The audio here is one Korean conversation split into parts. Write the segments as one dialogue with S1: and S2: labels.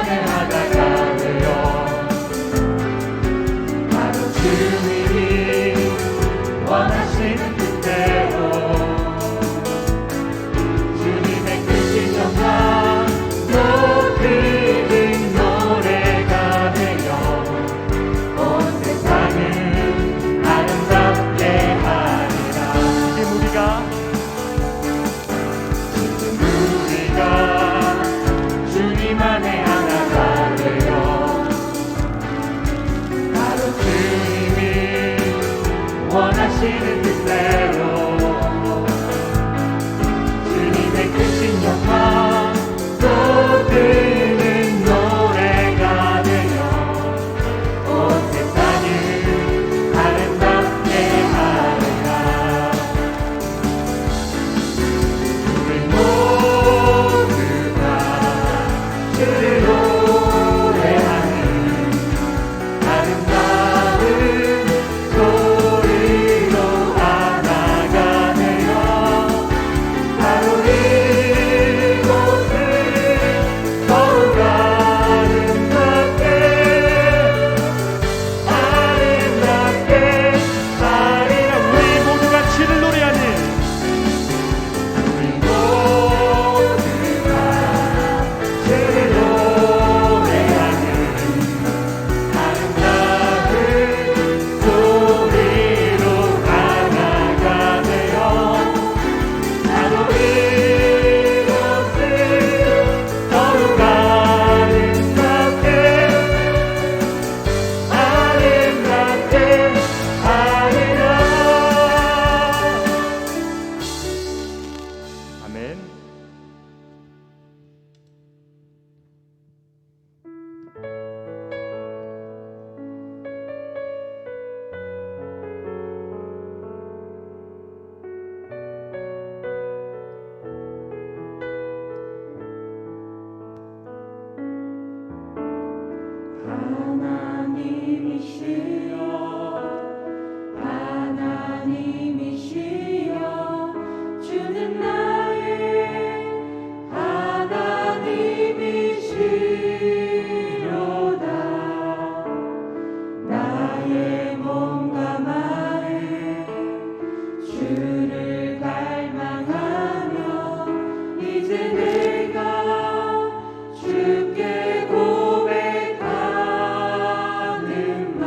S1: 만회하다가 되어 바로 주님이 원하시는 뜻대로 주님의 크신 영광 높이는 노래가 되어 온 세상을 아름답게 하리라. 지금 우리가 주님 안에 하나가 되어 바로 주님이 원하시는 뜻대로 주님의 크신 영광 쏟드는 노래가 되어 온 세상을 아름답게 하리라. 우리 모두가 주를 노래하는 아름다운 소리로 하나가 되어 바로 이곳을 더욱 아름답게 하리라. 우리 모두가 주를 노래하는 우리 모두가 주를 노래하는 아름다운 소리로 하나가 되어 바로 이곳을 더욱 아름답게 하리라. 아멘. 하나님이시여 주는 나의 하나님이시로다. 나의 몸과 마음 주를 갈망하며 이제 내가 주께 고백하는 말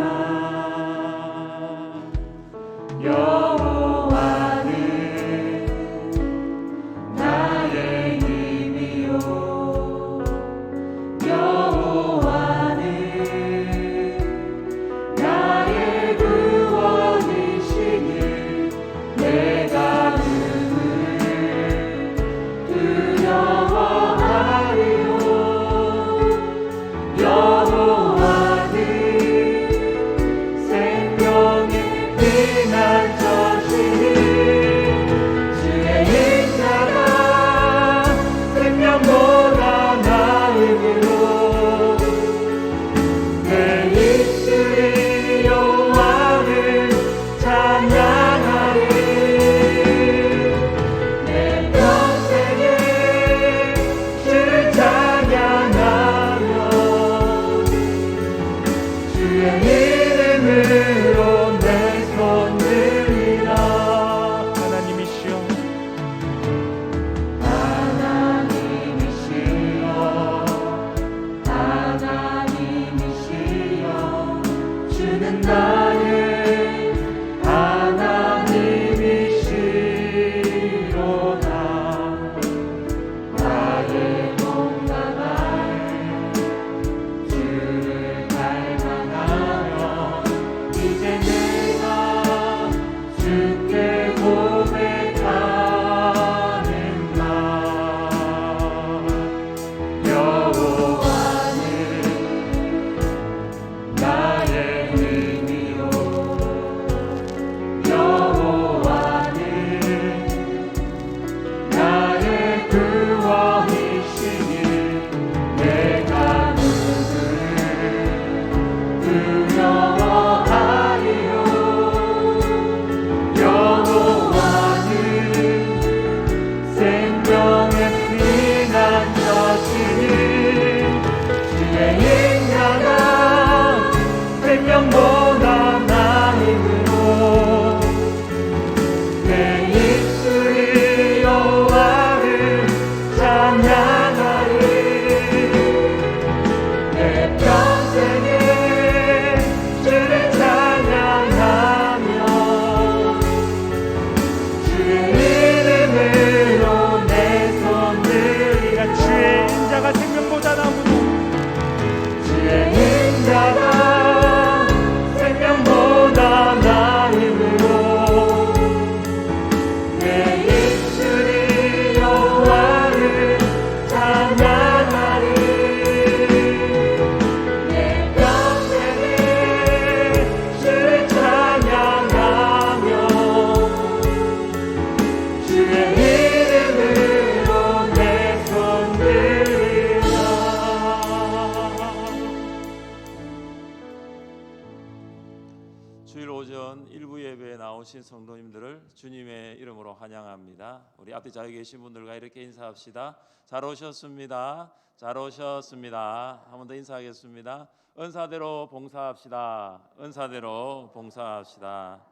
S2: 오전 일부 예배에 나오신 성도님들을 주님의 이름으로 환영합니다. 우리 앞에 자리에 계신 분들과 이렇게 인사합시다. 잘 오셨습니다. 잘 오셨습니다. 한 번 더 인사하겠습니다. 은사대로 봉사합시다. 은사대로 봉사합시다.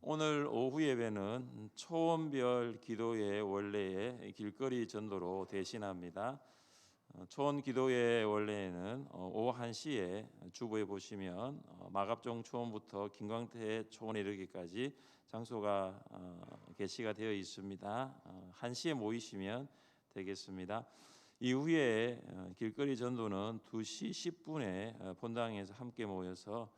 S2: 오늘 오후 예배는 초원별 기도의 원래의 길거리 전도로 대신합니다. 초원 기도의 원래에는 오후 1시에 주보에 보시면 마갑종 초원부터 김광태 초원에 이르기까지 장소가 게시가 되어 있습니다. 1시에 모이시면 되겠습니다. 이후에 길거리 전도는 2시 10분에 본당에서 함께 모여서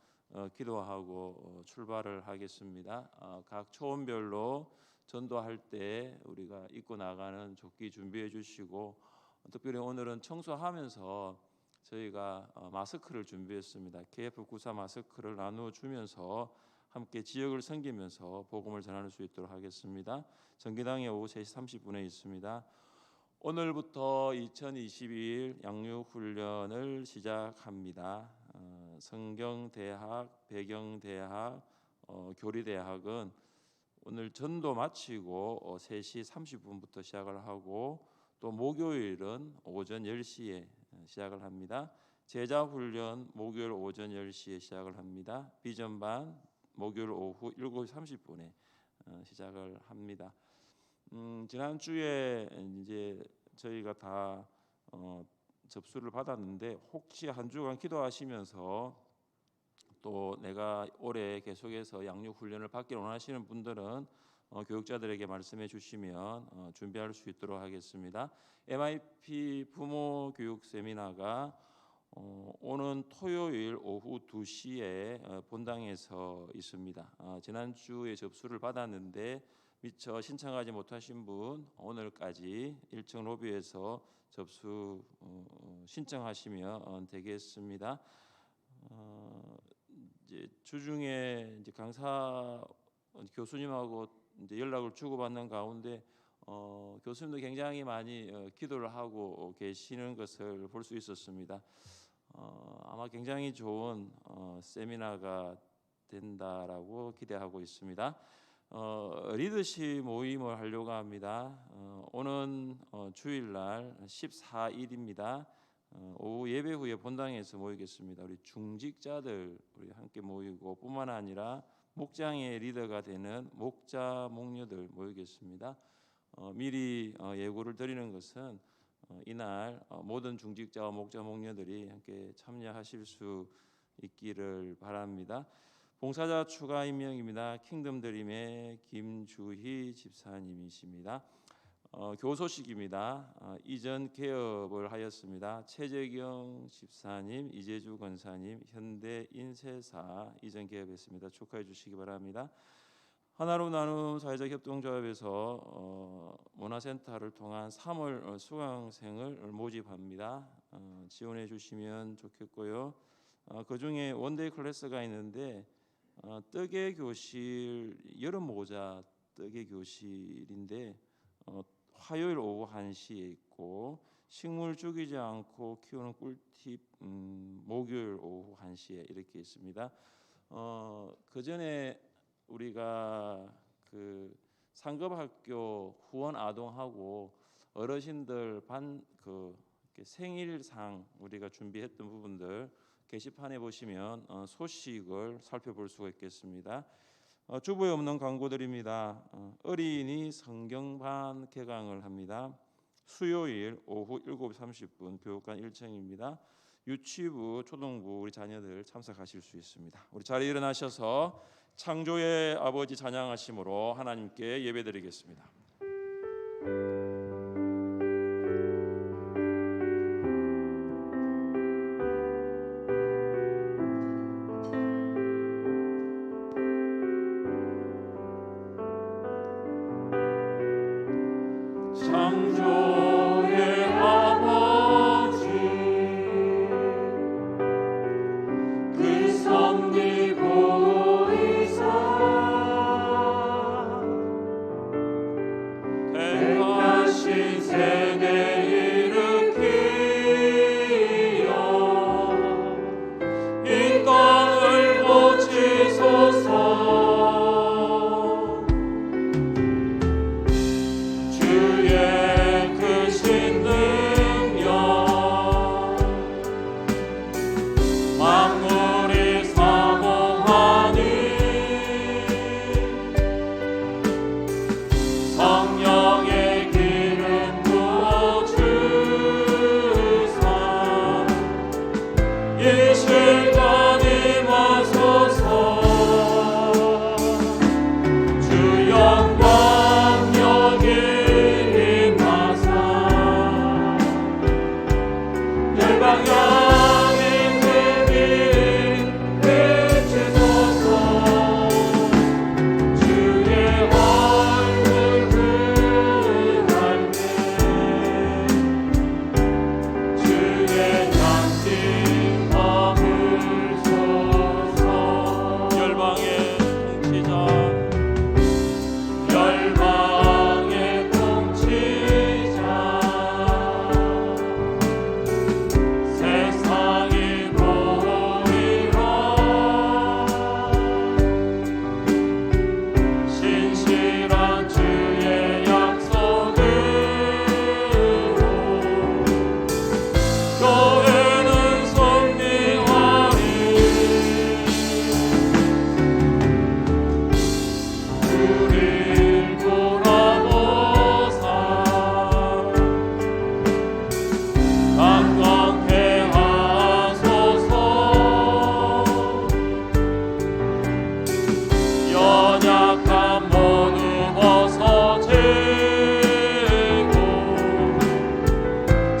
S2: 기도하고 출발을 하겠습니다. 각 초원별로 전도할 때 우리가 입고 나가는 조끼 준비해 주시고, 특별히 오늘은 청소하면서 저희가 마스크를 준비했습니다. KF94 마스크를 나누어 주면서 함께 지역을 섬기면서 복음을 전할 수 있도록 하겠습니다. 전기당에 오후 3시 30분에 있습니다. 오늘부터 2022 양육훈련을 시작합니다. 성경대학, 배경대학, 교리대학은 오늘 전도 마치고 3시 30분부터 시작을 하고, 또 목요일은 오전 10시에 시작을 합니다. 제자훈련 목요일 오전 10시에 시작을 합니다. 비전반 목요일 오후 7시 30분에 시작을 합니다. 지난주에 이제 저희가 다 접수를 받았는데, 혹시 한 주간 기도하시면서 또 내가 올해 계속해서 양육훈련을 받기를 원하시는 분들은 교육자들에게 말씀해 주시면 준비할 수 있도록 하겠습니다. MIP 부모 교육 세미나가 오는 토요일 오후 2시에 본당에서 있습니다. 지난주에 접수를 받았는데 미처 신청하지 못하신 분 오늘까지 1층 로비에서 접수 신청하시면 되겠습니다. 이제 주중에 이제 강사 교수님하고 이제 연락을 주고받는 가운데 교수님도 굉장히 많이 기도를 하고 계시는 것을 볼 수 있었습니다. 아마 굉장히 좋은 세미나가 된다라고 기대하고 있습니다. 리더십 모임을 하려고 합니다. 오는 주일날 14일입니다. 오후 예배 후에 본당에서 모이겠습니다. 우리 중직자들 우리 함께 모이고, 뿐만 아니라 목장의 리더가 되는 목자 목녀들 모이겠습니다. 미리 예고를 드리는 것은 이날 모든 중직자와 목자 목녀들이 함께 참여하실 수 있기를 바랍니다. 봉사자 추가 임명입니다. 킹덤 드림의 김주희 집사님이십니다. 교소식입니다. 이전 개업을 하였습니다. 최재경 집사님, 이재주 권사님, 현대인쇄사 이전 개업했습니다. 축하해 주시기 바랍니다. 하나로 나눔 사회적 협동조합에서 문화센터를 통한 3월 수강생을 모집합니다. 지원해 주시면 좋겠고요. 그 중에 원데이 클래스가 있는데 떡의 교실, 여름 모자 떡의 교실인데 화요일 오후 1시에 있고, 식물 죽이지 않고 키우는 꿀팁 목요일 오후 1시에 이렇게 있습니다. 그 전에 우리가 그 상급학교 후원 아동하고 어르신들 반 생일상 우리가 준비했던 부분들 게시판에 보시면 소식을 살펴볼 수가 있겠습니다. 주보에 없는 광고들입니다. 어린이 성경반 개강을 합니다. 수요일 오후 7시 30분 교육관 1층입니다. 유치부, 초등부 우리 자녀들 참석하실 수 있습니다. 우리 자리에 일어나셔서 창조의 아버지 찬양하심으로 하나님께 예배드리겠습니다.
S1: 창조의 아버지 그 섭리 보이사 택하신 열방향의 금이 비추소서. 주의 얼굴 구할 때 주의 양심 머물소서.
S2: 열방의 통치자
S1: 열방의 통치자 세상이 보리라. 신실한 주의 약속으로 교회는 승리하리. 우릴 돌아보사 강건케 하소서. 연약한 모두 벗어지고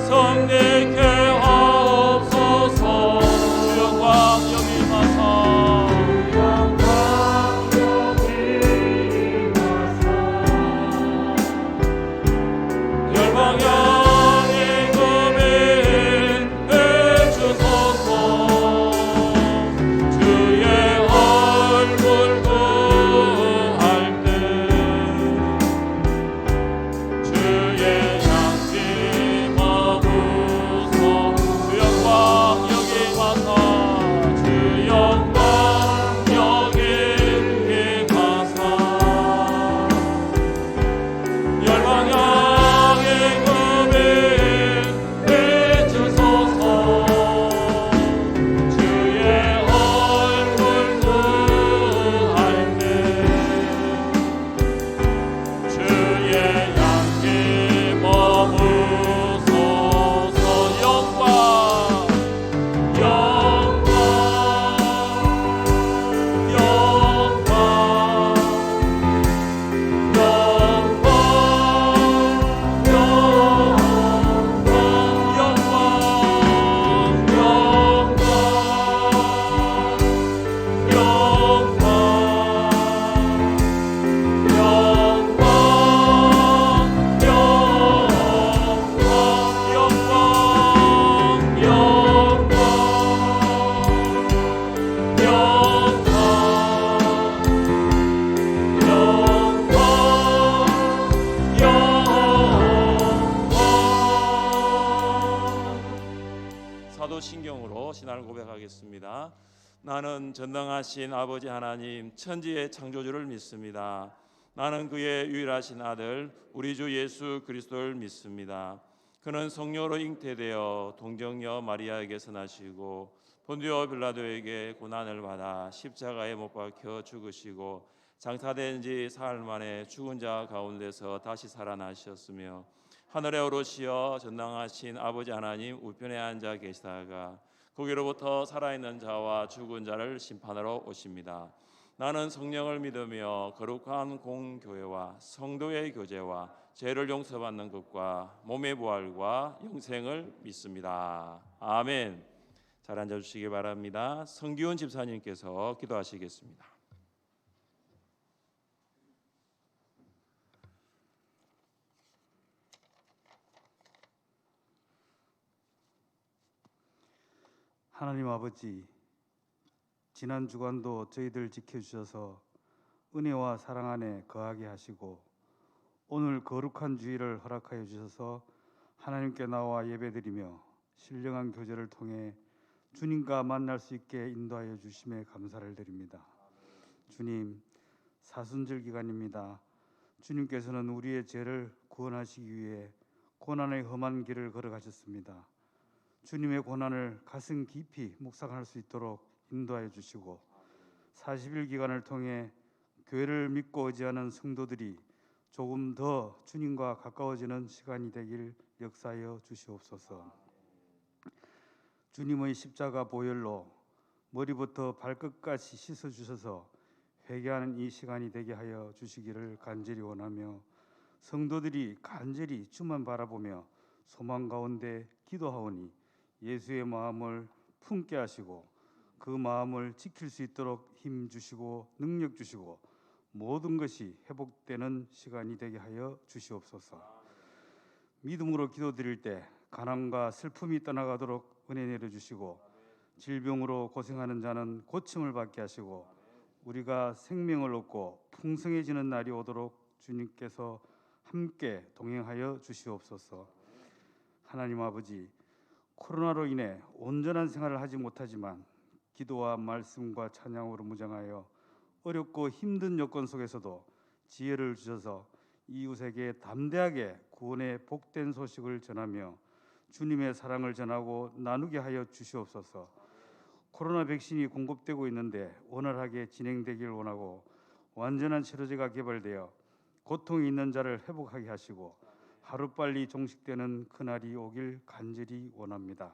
S1: 성리케 하옵소서.
S2: 주영광 여기마사
S1: 열방향의 금이 비추소서. 주의 얼굴 구할 때 주의 양심 머무소.
S2: 주영광 여기마사
S1: 주영광 여기 가사. 열방향의 금이 비추소서. 주의 얼굴 구할 때 주의 양심 머무소서. 영광 영광 영광
S2: 사도신경으로 신앙을 고백하겠습니다. 나는 전능하신 아버지 하나님 천지의 창조주를 믿습니다. 나는 그의 유일하신 아들 우리 주 예수 그리스도를 믿습니다. 그는 성령으로 잉태되어 동정녀 마리아에게서 나시고 본디오 빌라도에게 고난을 받아 십자가에 못 박혀 죽으시고 장사된 지 사흘 만에 죽은 자 가운데서 다시 살아나셨으며 하늘에 오르시어 전능하신 아버지 하나님 우편에 앉아 계시다가 거기로부터 살아있는 자와 죽은 자를 심판하러 오십니다. 나는 성령을 믿으며 거룩한 공교회와 성도의 교제와 죄를 용서받는 것과 몸의 부활과 영생을 믿습니다. 아멘. 잘 앉아주시기 바랍니다. 성기훈 집사님께서 기도하시겠습니다.
S3: 하나님 아버지, 지난 주간도 저희들 지켜주셔서 은혜와 사랑 안에 거하게 하시고 오늘 거룩한 주일을 허락하여 주셔서 하나님께 나와 예배드리며 신령한 교제를 통해 주님과 만날 수 있게 인도하여 주심에 감사를 드립니다. 주님, 사순절 기간입니다. 주님께서는 우리의 죄를 구원하시기 위해 고난의 험한 길을 걸어가셨습니다. 주님의 고난을 가슴 깊이 묵상할 수 있도록 인도하여 주시고 40일 기간을 통해 교회를 믿고 의지하는 성도들이 조금 더 주님과 가까워지는 시간이 되길 역사하여 주시옵소서. 주님의 십자가 보혈로 머리부터 발끝까지 씻어주셔서 회개하는 이 시간이 되게 하여 주시기를 간절히 원하며 성도들이 간절히 주만 바라보며 소망 가운데 기도하오니 예수의 마음을 품게 하시고 그 마음을 지킬 수 있도록 힘 주시고 능력 주시고 모든 것이 회복되는 시간이 되게 하여 주시옵소서. 믿음으로 기도드릴 때 가난과 슬픔이 떠나가도록 은혜 내려주시고 질병으로 고생하는 자는 고침을 받게 하시고 우리가 생명을 얻고 풍성해지는 날이 오도록 주님께서 함께 동행하여 주시옵소서. 하나님 아버지, 코로나로 인해 온전한 생활을 하지 못하지만 기도와 말씀과 찬양으로 무장하여 어렵고 힘든 여건 속에서도 지혜를 주셔서 이웃에게 담대하게 구원의 복된 소식을 전하며 주님의 사랑을 전하고 나누게 하여 주시옵소서. 코로나 백신이 공급되고 있는데 원활하게 진행되길 원하고 완전한 치료제가 개발되어 고통이 있는 자를 회복하게 하시고 하루빨리 종식되는 그날이 오길 간절히 원합니다.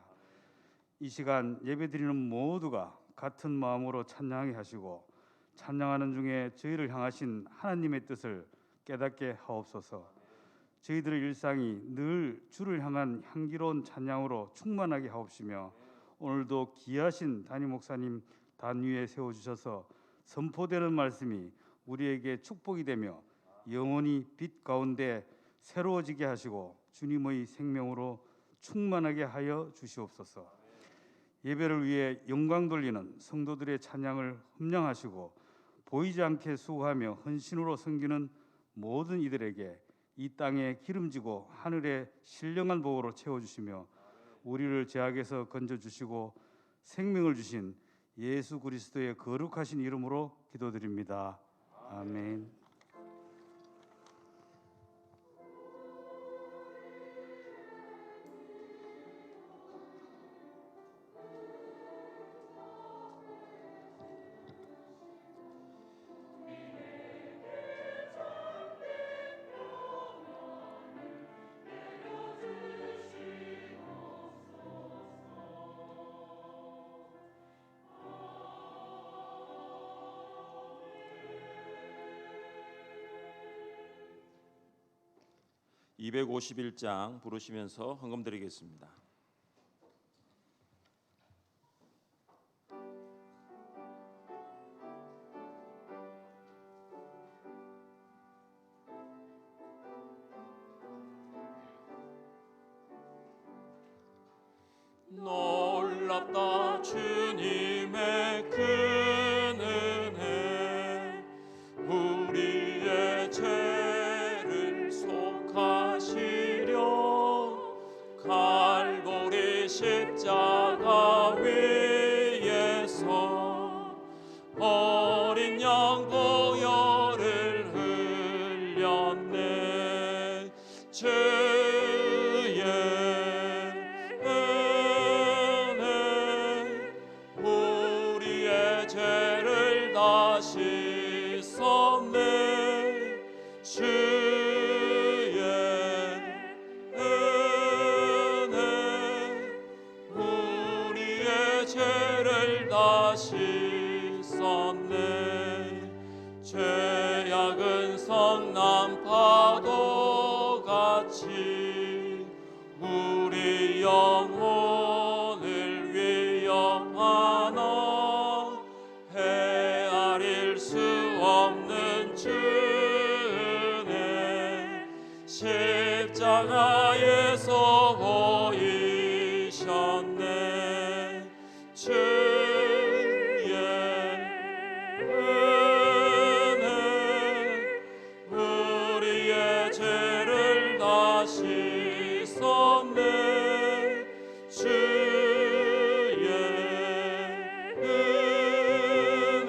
S3: 이 시간 예배드리는 모두가 같은 마음으로 찬양하게 하시고 찬양하는 중에 저희를 향하신 하나님의 뜻을 깨닫게 하옵소서. 저희들의 일상이 늘 주를 향한 향기로운 찬양으로 충만하게 하옵시며 오늘도 귀하신 담임 목사님 단 위에 세워주셔서 선포되는 말씀이 우리에게 축복이 되며 영원히 빛 가운데 새로워지게 하시고 주님의 생명으로 충만하게 하여 주시옵소서. 예배를 위해 영광 돌리는 성도들의 찬양을 흠량하시고 보이지 않게 수고하며 헌신으로 섬기는 모든 이들에게 이 땅에 기름지고 하늘에 신령한 복으로 채워주시며 우리를 죄악에서 건져주시고 생명을 주신 예수 그리스도의 거룩하신 이름으로 기도드립니다. 아멘.
S2: (251장) 부르시면서 헌금 드리겠습니다.
S1: 놀랍다 주님의 큰 은혜 우리의 죄를 속하시려 갈보리 십자가 위에서 어린 양 보혈을 흘렸네. 주의 은혜 우리의 죄를 다 씻었네. 주의 은혜 우리의 죄를 다 씻었네. 죄악은 성난 파도 같이 우리 영혼을 위협하나 헤아릴 수 없는 주의 십자가에서 보이셨네. 주의 은혜 우리의 죄를 다 씻었네. 주의 은혜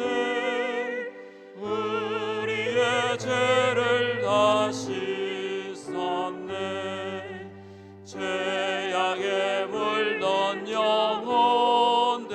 S1: 우리의 죄를 다 씻었네. 죄악에 물던 영혼들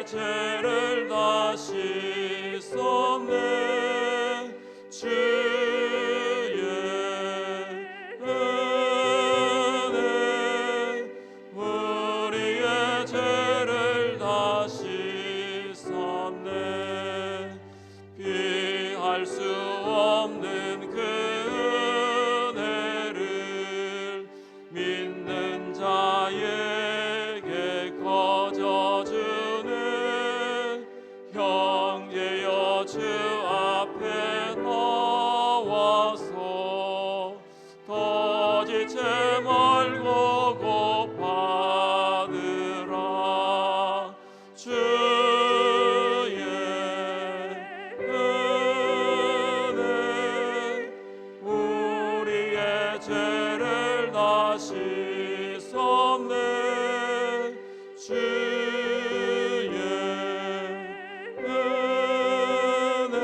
S1: 죄를 다 씻었네. 주의 은혜 우리의 죄를 다 씻었네. 피할 수 없는 그 은혜를 믿는 자에게 거저주네. 형제여 주 앞에 나와서 더 지체 말고 고파들아. 주의 은혜 우리의 죄를 다 씻었네. 주의 은혜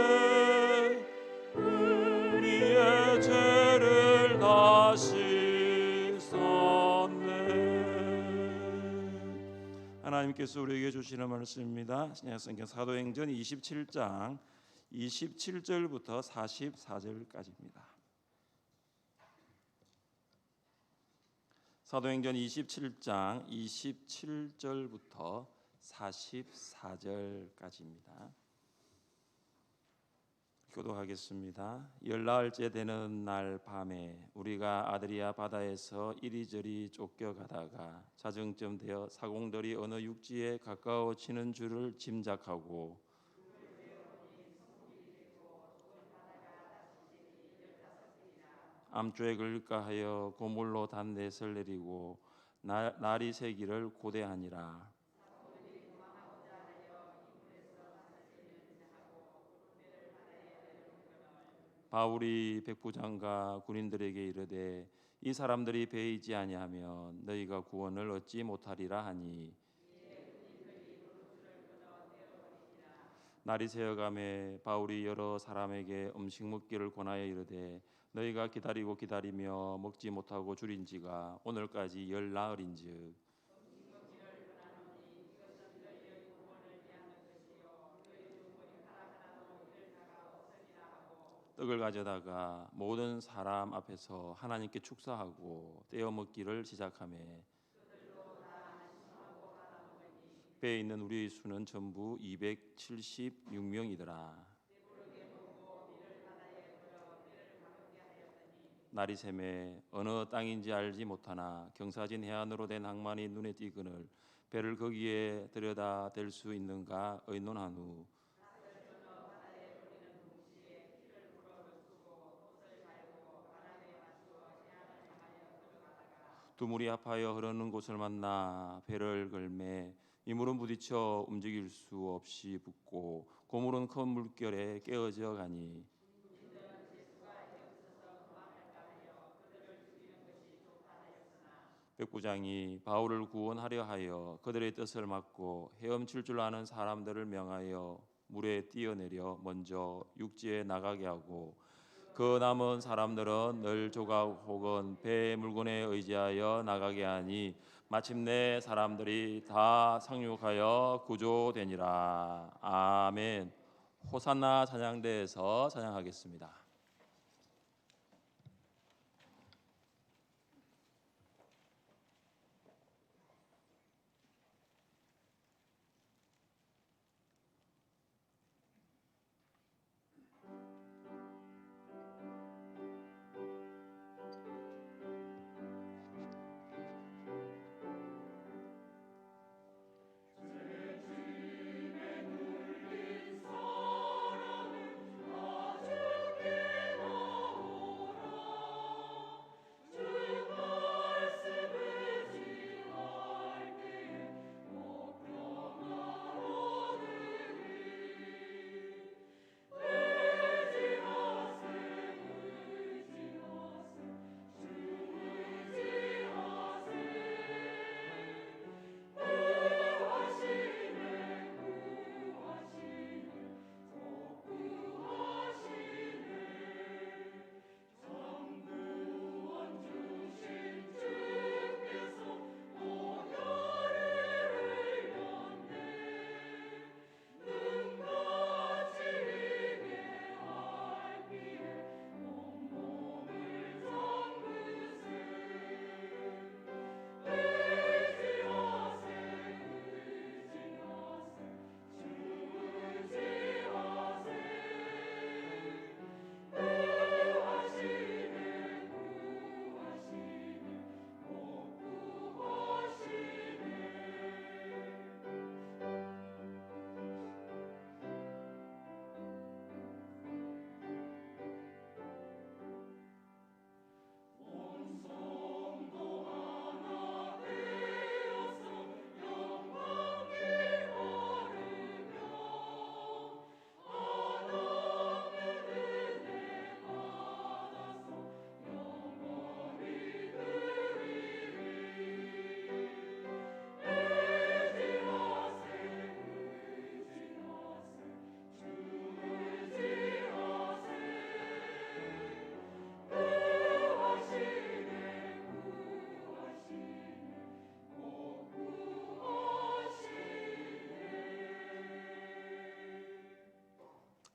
S1: 우리의 죄를 다 씻었네.
S2: 하나님께서 우리에게 주시는 말씀입니다. 신약성경 사도행전 27장 27절부터 44절까지입니다. 사도행전 27장 27절부터 44절까지입니다. 교독하겠습니다. 열나흘째 되는 날 밤에 우리가 아드리아 바다에서 이리저리 쫓겨가다가 자정쯤 되어 사공들이 어느 육지에 가까워지는 줄을 짐작하고 암조에 걸릴까 하여 고물로 단 넷을 내리고 날이 새기를 고대하니라. 바울이 백부장과 군인들에게 이르되 이 사람들이 배에 있지 아니하면 너희가 구원을 얻지 못하리라 하니, 날이 새어가매 바울이 여러 사람에게 음식 먹기를 권하여 이르되 너희가 기다리고 기다리며 먹지 못하고 줄인지가 오늘까지 열나흘인즉 떡을 가져다가 모든 사람 앞에서 하나님께 축사하고 떼어 먹기를 시작하며 배에 있는 우리의 수는 전부 276명이더라. 날이 새매 어느 땅인지 알지 못하나 경사진 해안으로 된 항만이 눈에 띄거늘 배를 거기에 들여다 댈 수 있는가 의논한 후 두 물이 합하여 흐르는 곳을 만나 배를 걸매 이물은 부딪혀 움직일 수 없이 붓고 고물은 큰 물결에 깨어져 가니 백부장이 바울을 구원하려 하여 그들의 뜻을 막고 헤엄칠 줄 아는 사람들을 명하여 물에 뛰어내려 먼저 육지에 나가게 하고 그 남은 사람들은 늘 조각 혹은 배 물건에 의지하여 나가게 하니 마침내 사람들이 다 상륙하여 구조되니라. 아멘. 호산나 찬양대에서 찬양하겠습니다.
S1: 주께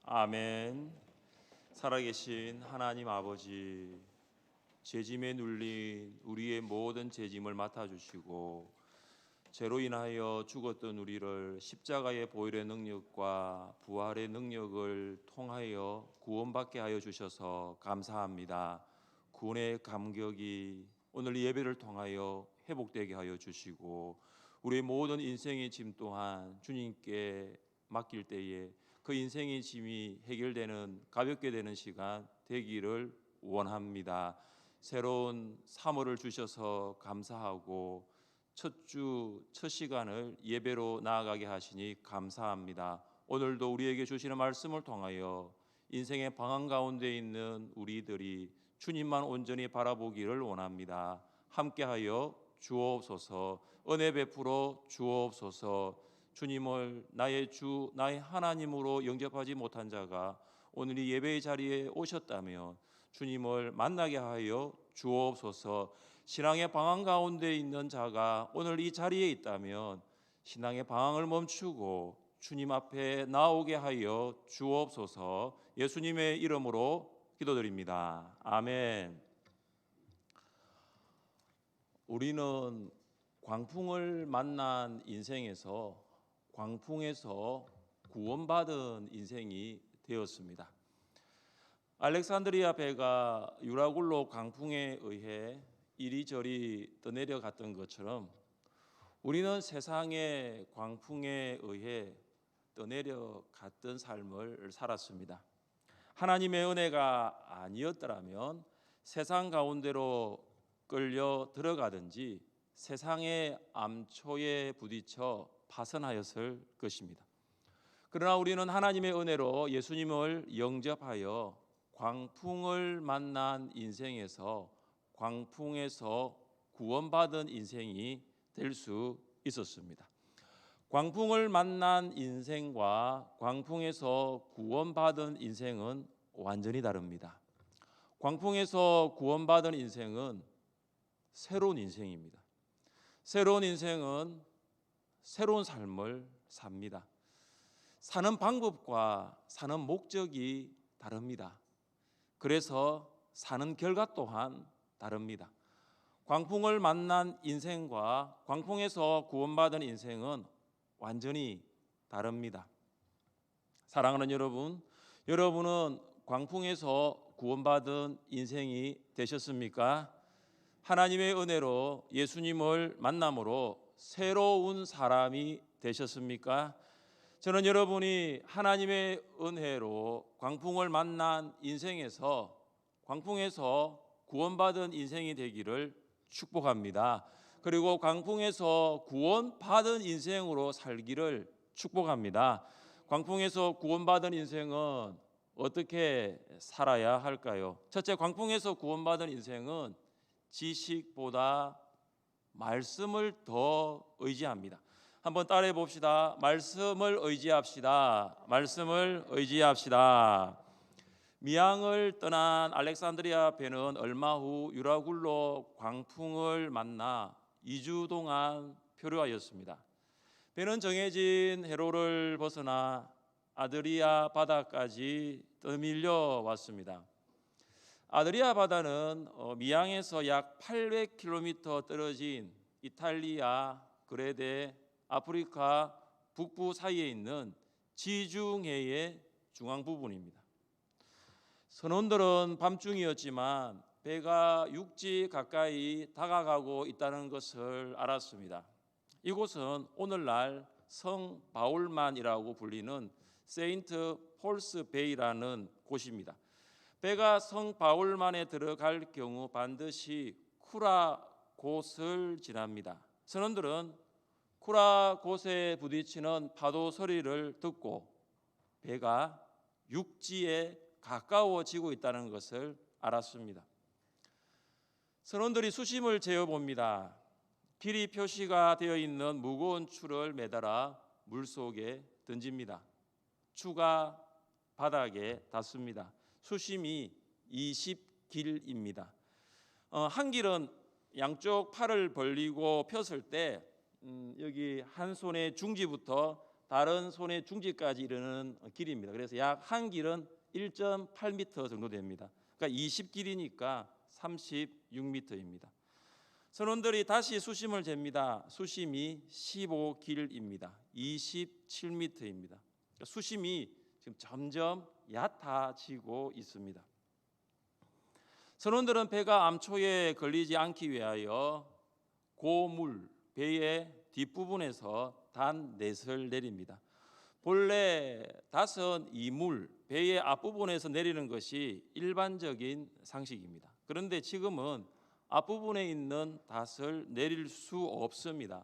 S2: 아멘. 살아계신 하나님 아버지, 죄짐에 눌린 우리의 모든 죄짐을 맡아주시고 죄로 인하여 죽었던 우리를 십자가의 보혈의 능력과 부활의 능력을 통하여 구원받게 하여 주셔서 감사합니다. 구원의 감격이 오늘 이 예배를 통하여 회복되게 하여 주시고 우리의 모든 인생의 짐 또한 주님께 맡길 때에 그 인생의 짐이 해결되는 가볍게 되는 시간 되기를 원합니다. 새로운 3월을 주셔서 감사하고 첫 주 첫 시간을 예배로 나아가게 하시니 감사합니다. 오늘도 우리에게 주시는 말씀을 통하여 인생의 방황 가운데 있는 우리들이 주님만 온전히 바라보기를 원합니다. 함께하여 주옵소서. 은혜 베풀어 주옵소서. 주님을 나의 주 나의 하나님으로 영접하지 못한 자가 오늘 이 예배의 자리에 오셨다면 주님을 만나게 하여 주옵소서. 신앙의 방황 가운데 있는 자가 오늘 이 자리에 있다면 신앙의 방황을 멈추고 주님 앞에 나오게 하여 주옵소서. 예수님의 이름으로 기도드립니다. 아멘. 우리는 광풍을 만난 인생에서 광풍에서 구원받은 인생이 되었습니다. 알렉산드리아 배가 유라굴로 광풍에 의해 이리저리 떠내려갔던 것처럼 우리는 세상의 광풍에 의해 떠내려갔던 삶을 살았습니다. 하나님의 은혜가 아니었더라면 세상 가운데로 끌려 들어가든지 세상의 암초에 부딪혀 파선하였을 것입니다. 그러나 우리는 하나님의 은혜로 예수님을 영접하여 광풍을 만난 인생에서 광풍에서 구원받은 인생이 될 수 있었습니다. 광풍을 만난 인생과 광풍에서 구원받은 인생은 완전히 다릅니다. 광풍에서 구원받은 인생은 새로운 인생입니다. 새로운 인생은 새로운 삶을 삽니다. 사는 방법과 사는 목적이 다릅니다. 그래서 사는 결과 또한 다릅니다. 광풍을 만난 인생과 광풍에서 구원받은 인생은 완전히 다릅니다. 사랑하는 여러분, 여러분은 광풍에서 구원받은 인생이 되셨습니까? 하나님의 은혜로 예수님을 만남으로 새로운 사람이 되셨습니까? 저는 여러분이 하나님의 은혜로 광풍을 만난 인생에서 광풍에서 구원받은 인생이 되기를 축복합니다. 그리고 광풍에서 구원받은 인생으로 살기를 축복합니다. 광풍에서 구원받은 인생은 어떻게 살아야 할까요? 첫째, 광풍에서 구원받은 인생은 지식보다 말씀을 더 의지합니다. 한번 따라해 봅시다. 말씀을 의지합시다. 말씀을 의지합시다. 미항을 떠난 알렉산드리아 배는 얼마 후 유라굴로 광풍을 만나 2주 동안 표류하였습니다. 배는 정해진 해로를 벗어나 아드리아 바다까지 떠밀려 왔습니다. 아드리아 바다는 미항에서 약 800km 떨어진 이탈리아, 그레데, 아프리카 북부 사이에 있는 지중해의 중앙 부분입니다. 선원들은 밤중이었지만 배가 육지 가까이 다가가고 있다는 것을 알았습니다. 이곳은 오늘날 성 바울만이라고 불리는 세인트 폴스 베이라는 곳입니다. 배가 성 바울만에 들어갈 경우 반드시 쿠라곳을 지납니다. 선원들은 쿠라곳에 부딪히는 파도 소리를 듣고 배가 육지에 가까워지고 있다는 것을 알았습니다. 선원들이 수심을 재어봅니다. 길이 표시가 되어 있는 무거운 줄을 매달아 물속에 던집니다. 추가 바닥에 닿습니다. 수심이 20길입니다. 한 길은 양쪽 팔을 벌리고 폈을 때 여기 한 손의 중지부터 다른 손의 중지까지 이르는 길입니다. 그래서 약 한 길은 1.8m 정도 됩니다. 그러니까 20길이니까 36m입니다. 선원들이 다시 수심을 잽니다. 수심이 15길입니다. 27m입니다. 그러니까 수심이 지금 점점 얕아지고 있습니다. 선원들은 배가 암초에 걸리지 않기 위하여 고물 배의 뒷부분에서 단 넷을 내립니다. 본래 닷은 이물 배의 앞부분에서 내리는 것이 일반적인 상식입니다. 그런데 지금은 앞부분에 있는 닷을 내릴 수 없습니다.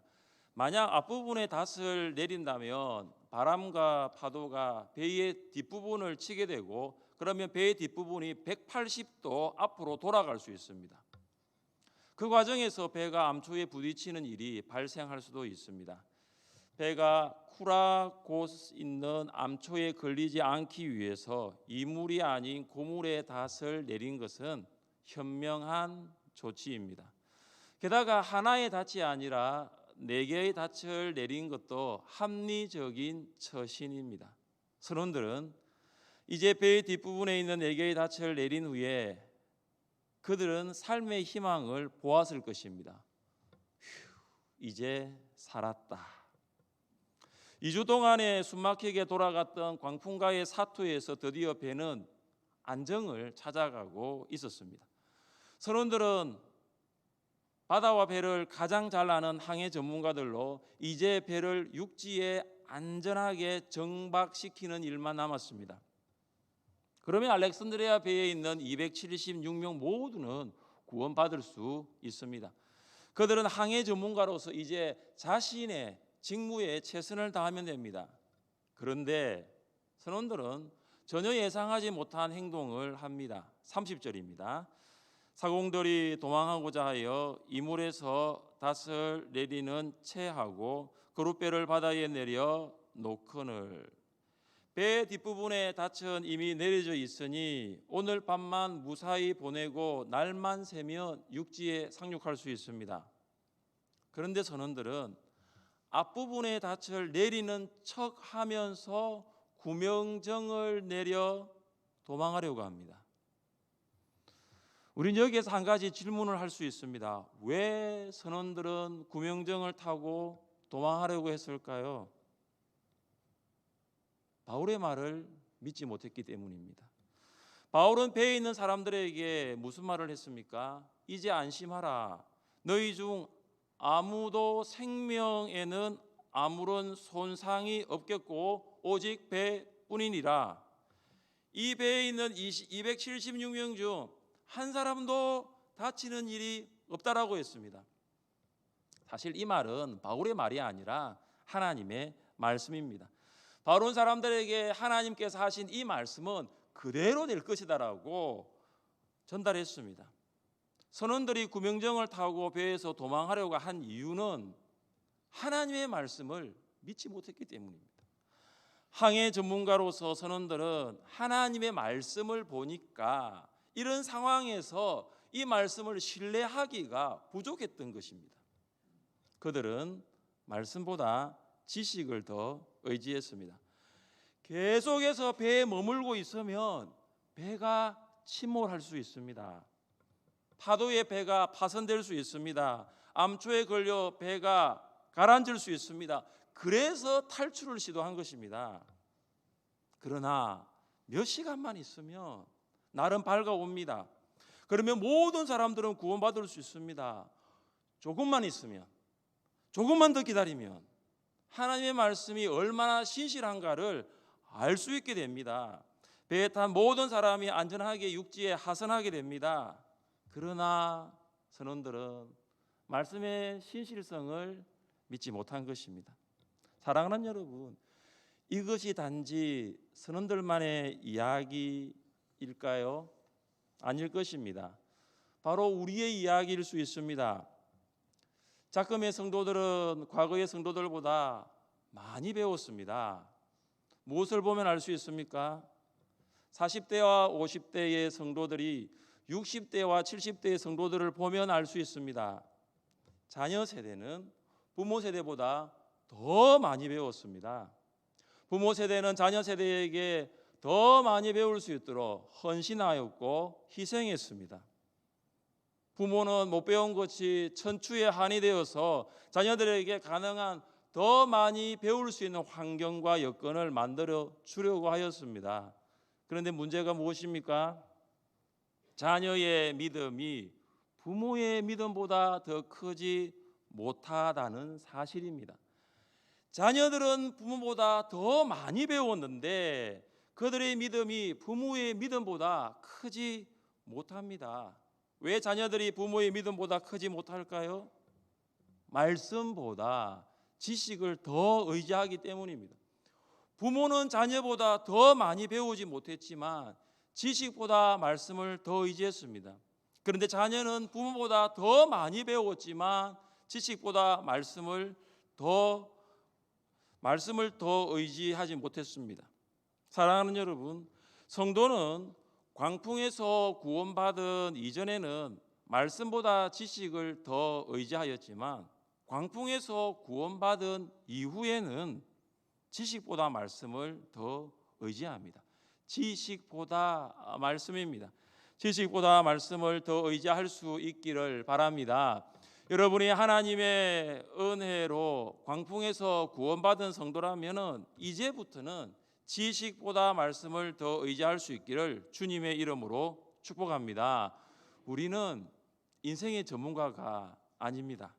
S2: 만약 앞부분에 닷을 내린다면 바람과 파도가 배의 뒷부분을 치게 되고 그러면 배의 뒷부분이 180도 앞으로 돌아갈 수 있습니다. 그 과정에서 배가 암초에 부딪히는 일이 발생할 수도 있습니다. 배가 쿨하고 있는 암초에 걸리지 않기 위해서 이물이 아닌 고물의 닷을 내린 것은 현명한 조치입니다. 게다가 하나의 닷이 아니라 4개의 닷을 내린 것도 합리적인 처신입니다. 선원들은 이제 배의 뒷부분에 있는 4개의 닷을 내린 후에 그들은 삶의 희망을 보았을 것입니다. 이제 살았다. 2주 동안에 숨막히게 돌아갔던 광풍과의 사투에서 드디어 배는 안정을 찾아가고 있었습니다. 선원들은 바다와 배를 가장 잘 아는 항해 전문가들로 이제 배를 육지에 안전하게 정박시키는 일만 남았습니다. 그러면 알렉산드리아 배에 있는 276명 모두는 구원받을 수 있습니다. 그들은 항해 전문가로서 이제 자신의 직무에 최선을 다하면 됩니다. 그런데 선원들은 전혀 예상하지 못한 행동을 합니다. 30절입니다. 사공들이 도망하고자 하여 이물에서 닷을 내리는 채하고 그룻배를 바다에 내려 놓거늘 배 뒷부분에 닷은 이미 내려져 있으니 오늘 밤만 무사히 보내고 날만 새면 육지에 상륙할 수 있습니다. 그런데 선원들은 앞부분에 닷을 내리는 척하면서 구명정을 내려 도망하려고 합니다. 우리는 여기에서 한 가지 질문을 할 수 있습니다. 왜 선원들은 구명정을 타고 도망하려고 했을까요? 바울의 말을 믿지 못했기 때문입니다. 바울은 배에 있는 사람들에게 무슨 말을 했습니까? 이제 안심하라. 너희 중 아무도 생명에는 아무런 손상이 없겠고 오직 배뿐이니라. 이 배에 있는 276명 중 한 사람도 다치는 일이 없다라고 했습니다. 사실 이 말은 바울의 말이 아니라 하나님의 말씀입니다. 바울은 사람들에게 하나님께서 하신 이 말씀은 그대로 될 것이다라고 전달했습니다. 선원들이 구명정을 타고 배에서 도망하려고 한 이유는 하나님의 말씀을 믿지 못했기 때문입니다. 항해 전문가로서 선원들은 하나님의 말씀을 보니까 이런 상황에서 이 말씀을 신뢰하기가 부족했던 것입니다. 그들은 말씀보다 지식을 더 의지했습니다. 계속해서 배에 머물고 있으면 배가 침몰할 수 있습니다. 파도에 배가 파손될 수 있습니다. 암초에 걸려 배가 가라앉을 수 있습니다. 그래서 탈출을 시도한 것입니다. 그러나 몇 시간만 있으면 날은 밝아옵니다. 그러면 모든 사람들은 구원받을 수 있습니다. 조금만 있으면, 조금만 더 기다리면 하나님의 말씀이 얼마나 신실한가를 알 수 있게 됩니다. 배에 탄 모든 사람이 안전하게 육지에 하선하게 됩니다. 그러나 선원들은 말씀의 신실성을 믿지 못한 것입니다. 사랑하는 여러분, 이것이 단지 선원들만의 이야기일까요? 아닐 것입니다. 바로 우리의 이야기일 수 있습니다. 작금의 성도들은 과거의 성도들보다 많이 배웠습니다. 무엇을 보면 알 수 있습니까? 40대와 50대의 성도들이 60대와 70대의 성도들을 보면 알 수 있습니다. 자녀 세대는 부모 세대보다 더 많이 배웠습니다. 부모 세대는 자녀 세대에게 더 많이 배울 수 있도록 헌신하였고 희생했습니다. 부모는 못 배운 것이 천추의 한이 되어서 자녀들에게 가능한 더 많이 배울 수 있는 환경과 여건을 만들어 주려고 하였습니다. 그런데 문제가 무엇입니까? 자녀의 믿음이 부모의 믿음보다 더 크지 못하다는 사실입니다. 자녀들은 부모보다 더 많이 배웠는데 그들의 믿음이 부모의 믿음보다 크지 못합니다. 왜 자녀들이 부모의 믿음보다 크지 못할까요? 말씀보다 지식을 더 의지하기 때문입니다. 부모는 자녀보다 더 많이 배우지 못했지만 지식보다 말씀을 더 의지했습니다. 그런데 자녀는 부모보다 더 많이 배웠지만 지식보다 말씀을 더 의지하지 못했습니다. 사랑하는 여러분, 성도는 광풍에서 구원받은 이전에는 말씀보다 지식을 더 의지하였지만 광풍에서 구원받은 이후에는 지식보다 말씀을 더 의지합니다. 지식보다 말씀입니다. 지식보다 말씀을 더 의지할 수 있기를 바랍니다. 여러분이 하나님의 은혜로 광풍에서 구원받은 성도라면은 이제부터는 지식보다 말씀을 더 의지할 수 있기를 주님의 이름으로 축복합니다. 우리는 인생의 전문가가 아닙니다.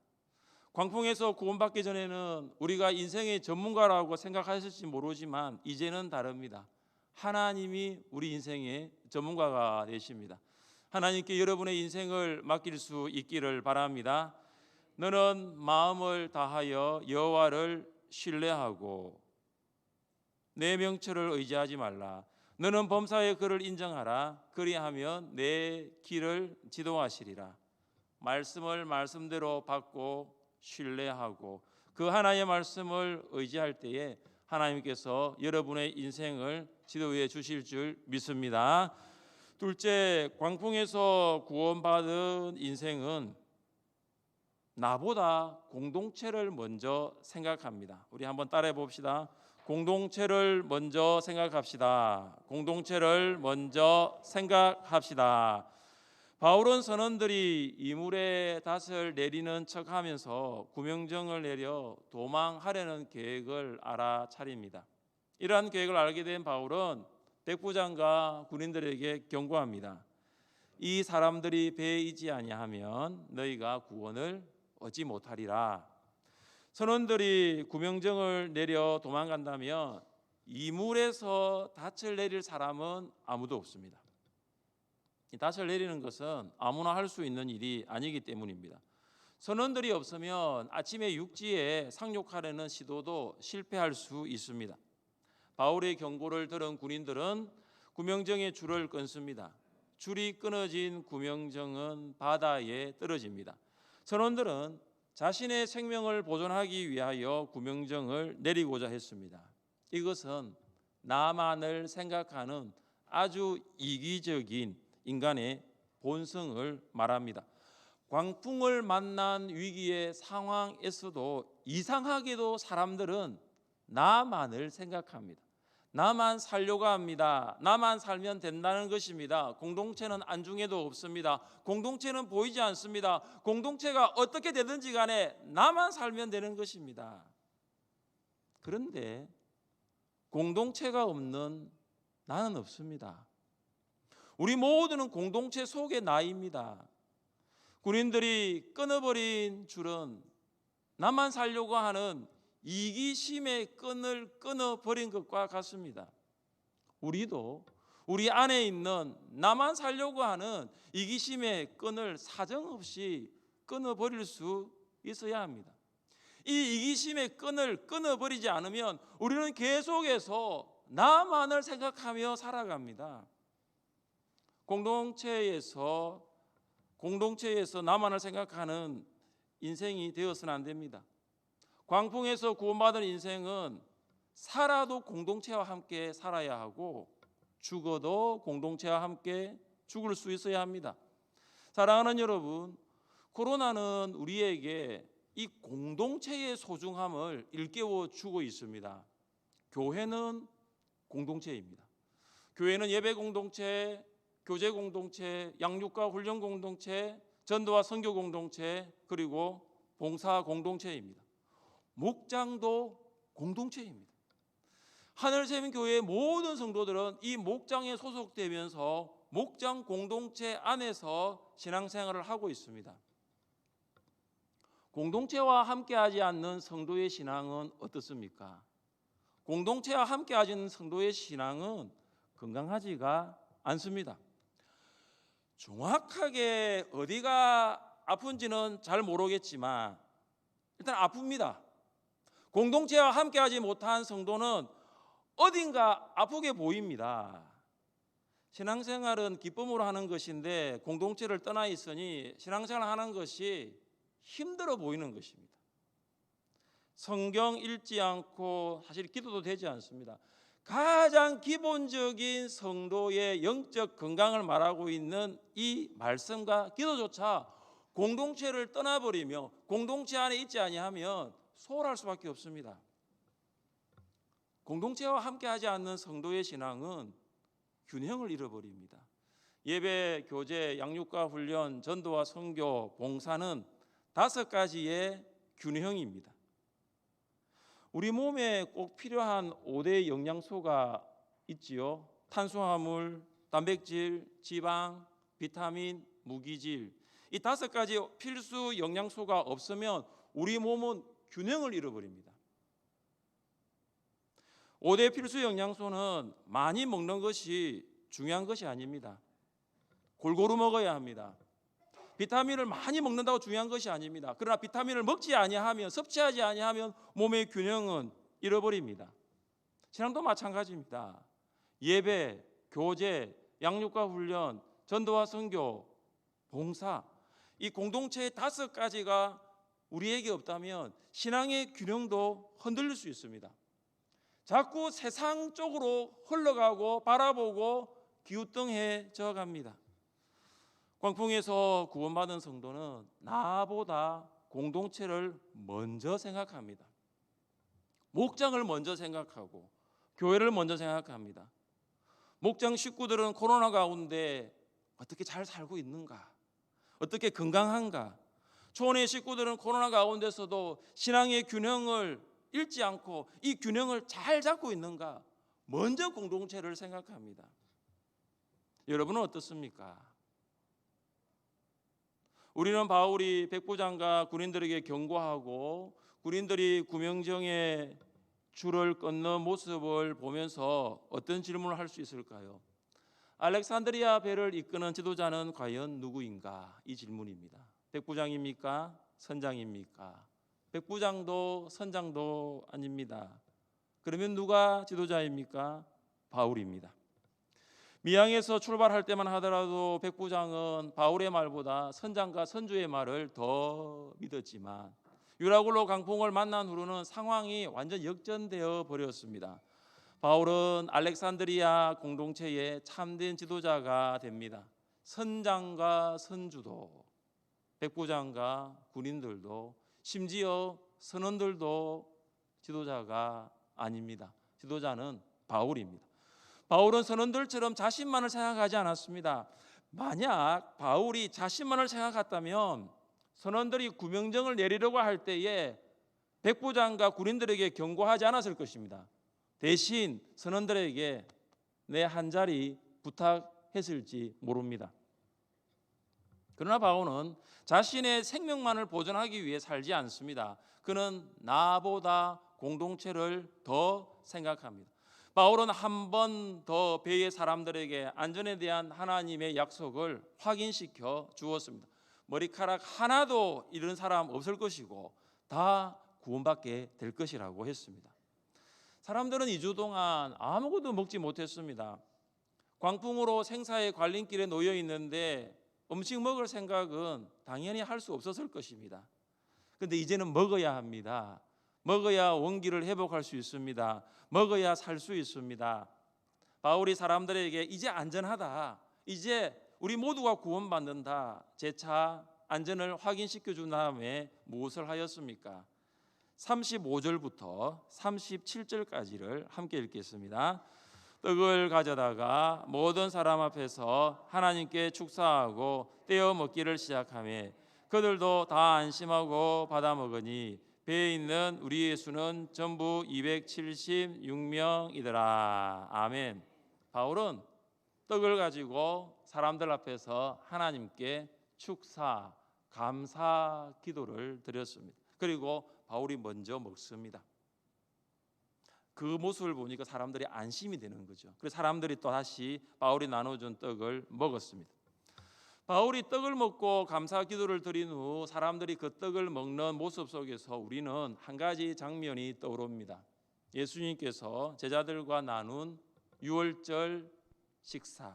S2: 광풍에서 구원받기 전에는 우리가 인생의 전문가라고 생각하실지 모르지만 이제는 다릅니다. 하나님이 우리 인생의 전문가가 되십니다. 하나님께 여러분의 인생을 맡길 수 있기를 바랍니다. 너는 마음을 다하여 여호와를 신뢰하고 내 명철을 의지하지 말라. 너는 범사의 그를 인정하라. 그리하면 내 길을 지도하시리라. 말씀을 말씀대로 받고 신뢰하고 그 하나님의 말씀을 의지할 때에 하나님께서 여러분의 인생을 지도해 주실 줄 믿습니다. 둘째, 광풍에서 구원받은 인생은 나보다 공동체를 먼저 생각합니다. 우리 한번 따라해 봅시다. 공동체를 먼저 생각합시다. 공동체를 먼저 생각합시다. 바울은 선원들이 이물의 닷을 내리는 척하면서 구명정을 내려 도망하려는 계획을 알아차립니다. 이러한 계획을 알게 된 바울은 백부장과 군인들에게 경고합니다. 이 사람들이 배에 있지 아니하면 너희가 구원을 얻지 못하리라. 선원들이 구명정을 내려 도망간다면 이물에서 닻을 내릴 사람은 아무도 없습니다. 이 닻을 내리는 것은 아무나 할 수 있는 일이 아니기 때문입니다. 선원들이 없으면 아침에 육지에 상륙하려는 시도도 실패할 수 있습니다. 바울의 경고를 들은 군인들은 구명정의 줄을 끊습니다. 줄이 끊어진 구명정은 바다에 떨어집니다. 선원들은 자신의 생명을 보존하기 위하여 구명정을 내리고자 했습니다. 이것은 나만을 생각하는 아주 이기적인 인간의 본성을 말합니다. 광풍을 만난 위기의 상황에서도 이상하게도 사람들은 나만을 생각합니다. 나만 살려고 합니다. 나만 살면 된다는 것입니다. 공동체는 안중에도 없습니다. 공동체는 보이지 않습니다. 공동체가 어떻게 되든지 간에 나만 살면 되는 것입니다. 그런데 공동체가 없는 나는 없습니다. 우리 모두는 공동체 속의 나입니다. 군인들이 끊어버린 줄은 나만 살려고 하는 이기심의 끈을 끊어버린 것과 같습니다. 우리도 우리 안에 있는 나만 살려고 하는 이기심의 끈을 사정없이 끊어버릴 수 있어야 합니다. 이 이기심의 끈을 끊어버리지 않으면 우리는 계속해서 나만을 생각하며 살아갑니다. 공동체에서 나만을 생각하는 인생이 되어서는 안 됩니다. 광풍에서 구원받은 인생은 살아도 공동체와 함께 살아야 하고 죽어도 공동체와 함께 죽을 수 있어야 합니다. 사랑하는 여러분, 코로나는 우리에게 이 공동체의 소중함을 일깨워 주고 있습니다. 교회는 공동체입니다. 교회는 예배 공동체, 교제 공동체, 양육과 훈련 공동체, 전도와 선교 공동체, 그리고 봉사 공동체입니다. 목장도 공동체입니다. 하늘샘 교회의 모든 성도들은 이 목장에 소속되면서 목장 공동체 안에서 신앙생활을 하고 있습니다. 공동체와 함께하지 않는 성도의 신앙은 어떻습니까? 공동체와 함께하지 않는 성도의 신앙은 건강하지가 않습니다. 정확하게 어디가 아픈지는 잘 모르겠지만 일단 아픕니다. 공동체와 함께하지 못한 성도는 어딘가 아프게 보입니다. 신앙생활은 기쁨으로 하는 것인데 공동체를 떠나 있으니 신앙생활을 하는 것이 힘들어 보이는 것입니다. 성경 읽지 않고 사실 기도도 되지 않습니다. 가장 기본적인 성도의 영적 건강을 말하고 있는 이 말씀과 기도조차 공동체를 떠나버리며 공동체 안에 있지 아니하면 소홀할 수밖에 없습니다. 공동체와 함께하지 않는 성도의 신앙은 균형을 잃어버립니다. 예배, 교제, 양육과 훈련, 전도와 선교, 봉사는 5가지의 균형입니다. 우리 몸에 꼭 필요한 5대의 영양소가 있지요. 탄수화물, 단백질, 지방, 비타민, 무기질. 이 5가지 필수 영양소가 없으면 우리 몸은 균형을 잃어버립니다. 5대 필수 영양소는 많이 먹는 것이 중요한 것이 아닙니다. 골고루 먹어야 합니다. 비타민을 많이 먹는다고 중요한 것이 아닙니다. 그러나 비타민을 먹지 아니하면, 섭취하지 아니하면 몸의 균형은 잃어버립니다. 신앙도 마찬가지입니다. 예배, 교제, 양육과 훈련, 전도와 선교, 봉사, 이 공동체의 5가지가 우리에게 없다면 신앙의 균형도 흔들릴 수 있습니다. 자꾸 세상 쪽으로 흘러가고 바라보고 기우뚱해져 갑니다. 광풍에서 구원받은 성도는 나보다 공동체를 먼저 생각합니다. 목장을 먼저 생각하고 교회를 먼저 생각합니다. 목장 식구들은 코로나 가운데 어떻게 잘 살고 있는가? 어떻게 건강한가? 초원의 식구들은 코로나 가운데서도 신앙의 균형을 잃지 않고 이 균형을 잘 잡고 있는가? 먼저 공동체를 생각합니다. 여러분은 어떻습니까? 우리는 바울이 백부장과 군인들에게 경고하고 군인들이 구명정의 줄을 끊는 모습을 보면서 어떤 질문을 할 수 있을까요? 알렉산드리아 배를 이끄는 지도자는 과연 누구인가? 이 질문입니다. 백부장입니까? 선장입니까? 백부장도 선장도 아닙니다. 그러면 누가 지도자입니까? 바울입니다. 미양에서 출발할 때만 하더라도 백부장은 바울의 말보다 선장과 선주의 말을 더 믿었지만 유라굴로 강풍을 만난 후로는 상황이 완전 역전되어 버렸습니다. 바울은 알렉산드리아 공동체의 참된 지도자가 됩니다. 선장과 선주도, 백부장과 군인들도, 심지어 선원들도 지도자가 아닙니다. 지도자는 바울입니다. 바울은 선원들처럼 자신만을 생각하지 않았습니다. 만약 바울이 자신만을 생각했다면 선원들이 구명정을 내리려고 할 때에 백부장과 군인들에게 경고하지 않았을 것입니다. 대신 선원들에게 내 한 자리 부탁했을지 모릅니다. 그러나 바울은 자신의 생명만을 보존하기 위해 살지 않습니다. 그는 나보다 공동체를 더 생각합니다. 바울은 한 번 더 배의 사람들에게 안전에 대한 하나님의 약속을 확인시켜 주었습니다. 머리카락 하나도 잃은 사람 없을 것이고 다 구원받게 될 것이라고 했습니다. 사람들은 2주 동안 아무것도 먹지 못했습니다. 광풍으로 생사의 갈림길에 놓여 있는데 음식 먹을 생각은 당연히 할 수 없었을 것입니다. 그런데 이제는 먹어야 합니다. 먹어야 원기를 회복할 수 있습니다. 먹어야 살 수 있습니다. 바울이 사람들에게 이제 안전하다, 이제 우리 모두가 구원받는다, 재차 안전을 확인시켜 준 다음에 무엇을 하였습니까? 35절부터 37절까지를 함께 읽겠습니다. 떡을 가져다가 모든 사람 앞에서 하나님께 축사하고 떼어 먹기를 시작하며 그들도 다 안심하고 받아 먹으니 배에 있는 우리의 수는 전부 276명이더라. 아멘. 바울은 떡을 가지고 사람들 앞에서 하나님께 축사, 감사 기도를 드렸습니다. 그리고 바울이 먼저 먹습니다. 그 모습을 보니까 사람들이 안심이 되는 거죠. 그래서 사람들이 또 다시 바울이 나눠준 떡을 먹었습니다. 바울이 떡을 먹고 감사 기도를 드린 후 사람들이 그 떡을 먹는 모습 속에서 우리는 한 가지 장면이 떠오릅니다. 예수님께서 제자들과 나눈 유월절 식사,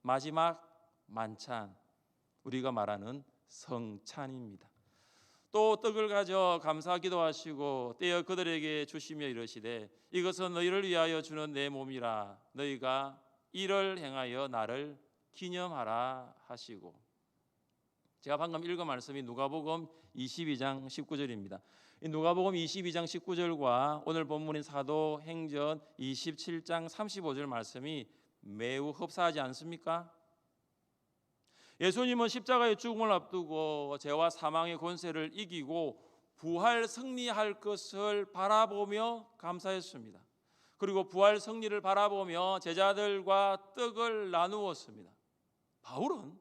S2: 마지막 만찬, 우리가 말하는 성찬입니다. 또 떡을 가져 감사 기도하시고 떼어 그들에게 주시며 이르시되 이것은 너희를 위하여 주는 내 몸이라 너희가 이를 행하여 나를 기념하라 하시고, 제가 방금 읽은 말씀이 누가복음 22장 19절입니다. 이 누가복음 22장 19절과 오늘 본문인 사도행전 27장 35절 말씀이 매우 흡사하지 않습니까? 예수님은 십자가의 죽음을 앞두고 죄와 사망의 권세를 이기고 부활 승리할 것을 바라보며 감사했습니다. 그리고 부활 승리를 바라보며 제자들과 떡을 나누었습니다. 바울은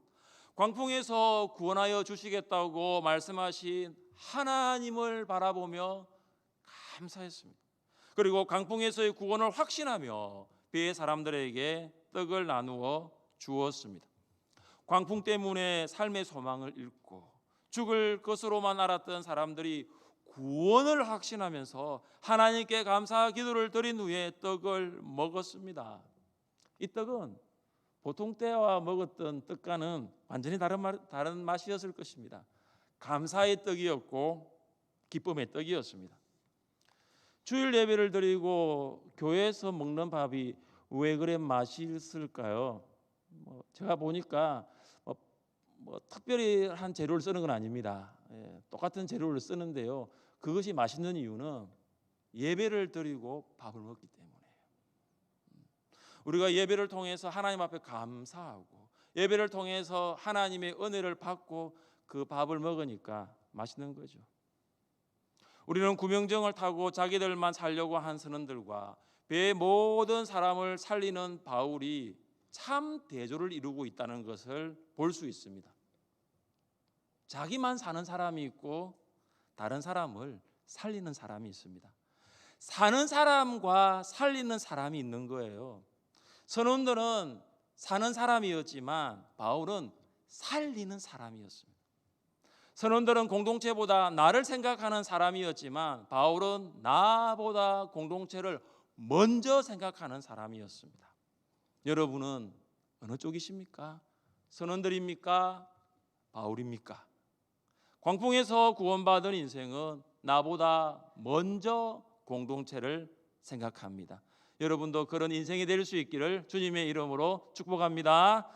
S2: 광풍에서 구원하여 주시겠다고 말씀하신 하나님을 바라보며 감사했습니다. 그리고 광풍에서의 구원을 확신하며 배의 사람들에게 떡을 나누어 주었습니다. 광풍 때문에 삶의 소망을 잃고 죽을 것으로만 알았던 사람들이 구원을 확신하면서 하나님께 감사 기도를 드린 후에 떡을 먹었습니다. 이 떡은 보통 때와 먹었던 떡과는 완전히 다른 맛이었을 것입니다. 감사의 떡이었고 기쁨의 떡이었습니다. 주일 예배를 드리고 교회에서 먹는 밥이 왜 그래 맛있을까요? 제가 보니까 특별히 한 재료를 쓰는 건 아닙니다. 똑같은 재료를 쓰는데요. 그것이 맛있는 이유는 예배를 드리고 밥을 먹기 때문이에요. 우리가 예배를 통해서 하나님 앞에 감사하고 예배를 통해서 하나님의 은혜를 받고 그 밥을 먹으니까 맛있는 거죠. 우리는 구명정을 타고 자기들만 살려고 한 선원들과 배의 모든 사람을 살리는 바울이 참 대조를 이루고 있다는 것을 볼 수 있습니다. 자기만 사는 사람이 있고 다른 사람을 살리는 사람이 있습니다. 사는 사람과 살리는 사람이 있는 거예요. 선원들은 사는 사람이었지만 바울은 살리는 사람이었습니다. 선원들은 공동체보다 나를 생각하는 사람이었지만 바울은 나보다 공동체를 먼저 생각하는 사람이었습니다. 여러분은 어느 쪽이십니까? 선원들입니까? 바울입니까? 광풍에서 구원받은 인생은 나보다 먼저 공동체를 생각합니다. 여러분도 그런 인생이 될 수 있기를 주님의 이름으로 축복합니다.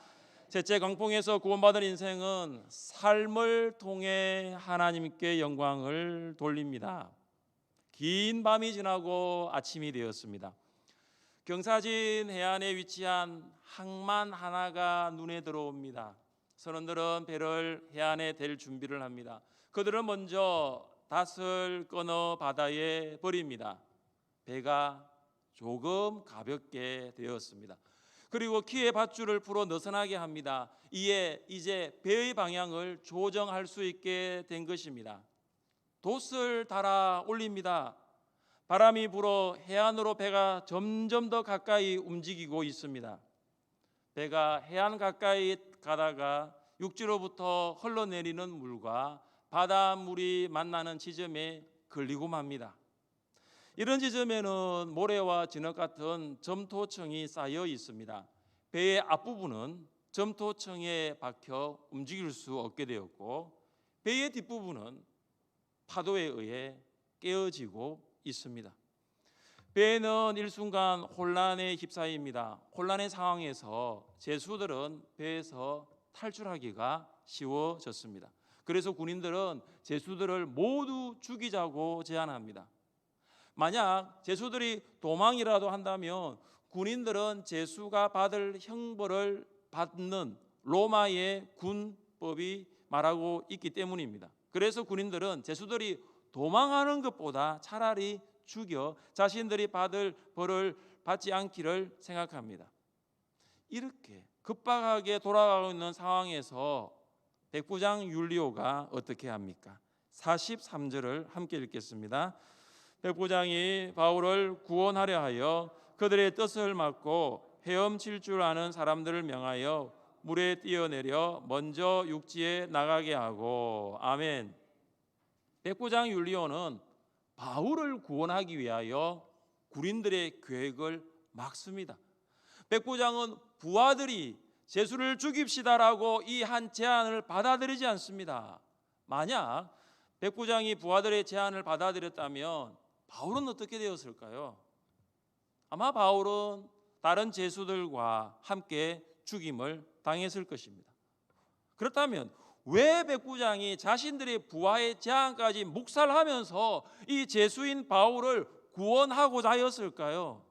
S2: 셋째, 광풍에서 구원받은 인생은 삶을 통해 하나님께 영광을 돌립니다. 긴 밤이 지나고 아침이 되었습니다. 경사진 해안에 위치한 항만 하나가 눈에 들어옵니다. 선원들은 배를 해안에 댈 준비를 합니다. 그들은 먼저 닷을 끊어 바다에 버립니다. 배가 조금 가볍게 되었습니다. 그리고 키의 밧줄을 풀어 느슨하게 합니다. 이에 이제 배의 방향을 조정할 수 있게 된 것입니다. 돛을 달아 올립니다. 바람이 불어 해안으로 배가 점점 더 가까이 움직이고 있습니다. 배가 해안 가까이 가다가 육지로부터 흘러내리는 물과 바닷물이 만나는 지점에 걸리고 맙니다. 이런 지점에는 모래와 진흙 같은 점토층이 쌓여 있습니다. 배의 앞부분은 점토층에 박혀 움직일 수 없게 되었고 배의 뒷부분은 파도에 의해 깨어지고 있습니다. 배는 일순간 혼란에 휩싸입니다. 혼란의 상황에서 제수들은 배에서 탈출하기가 쉬워졌습니다. 그래서 군인들은 제수들을 모두 죽이자고 제안합니다. 만약 제수들이 도망이라도 한다면 군인들은 제수가 받을 형벌을 받는 로마의 군법이 말하고 있기 때문입니다. 그래서 군인들은 제수들이 도망하는 것보다 차라리 죽여 자신들이 받을 벌을 받지 않기를 생각합니다. 이렇게 급박하게 돌아가고 있는 상황에서 백부장 율리오가 어떻게 합니까? 43절을 함께 읽겠습니다. 백부장이 바울을 구원하려 하여 그들의 뜻을 막고 헤엄칠 줄 아는 사람들을 명하여 물에 뛰어내려 먼저 육지에 나가게 하고. 아멘. 백부장 율리오는 바울을 구원하기 위하여 군인들의 계획을 막습니다. 백부장은 부하들이 제수를 죽입시다라고 이 한 제안을 받아들이지 않습니다. 만약 백부장이 부하들의 제안을 받아들였다면 바울은 어떻게 되었을까요? 아마 바울은 다른 제수들과 함께 죽임을 당했을 것입니다. 그렇다면 왜 백부장이 자신들의 부하의 제안까지 묵살하면서 이 제수인 바울을 구원하고자 하였을까요?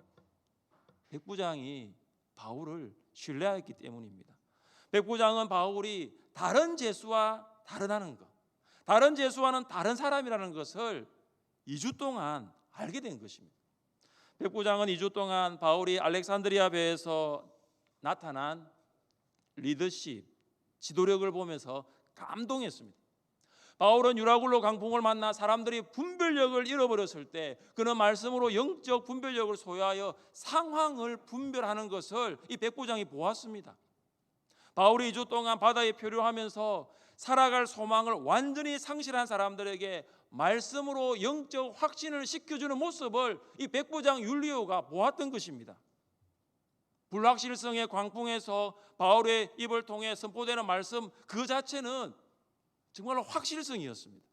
S2: 백부장이 바울을 신뢰했기 때문입니다. 백부장은 바울이 다른 제수와 다르다는 것, 다른 제수와는 다른 사람이라는 것을 2주 동안 알게 된 것입니다. 백부장은 2주 동안 바울이 알렉산드리아 배에서 나타난 리더십, 지도력을 보면서 감동했습니다. 바울은 유라굴로 강풍을 만나 사람들이 분별력을 잃어버렸을 때 그는 말씀으로 영적 분별력을 소유하여 상황을 분별하는 것을 이 백부장이 보았습니다. 바울이 2주 동안 바다에 표류하면서 살아갈 소망을 완전히 상실한 사람들에게 말씀으로 영적 확신을 시켜주는 모습을 이 백부장 율리오가 보았던 것입니다. 불확실성의 광풍에서 바울의 입을 통해 선포되는 말씀 그 자체는 정말로 확실성이었습니다.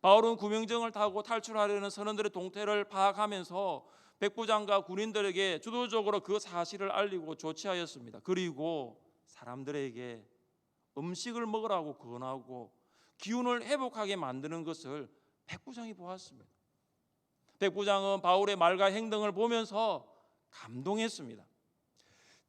S2: 바울은 구명정을 타고 탈출하려는 선원들의 동태를 파악하면서 백부장과 군인들에게 주도적으로 그 사실을 알리고 조치하였습니다. 그리고 사람들에게 음식을 먹으라고 권하고 기운을 회복하게 만드는 것을 백부장이 보았습니다. 백부장은 바울의 말과 행동을 보면서 감동했습니다.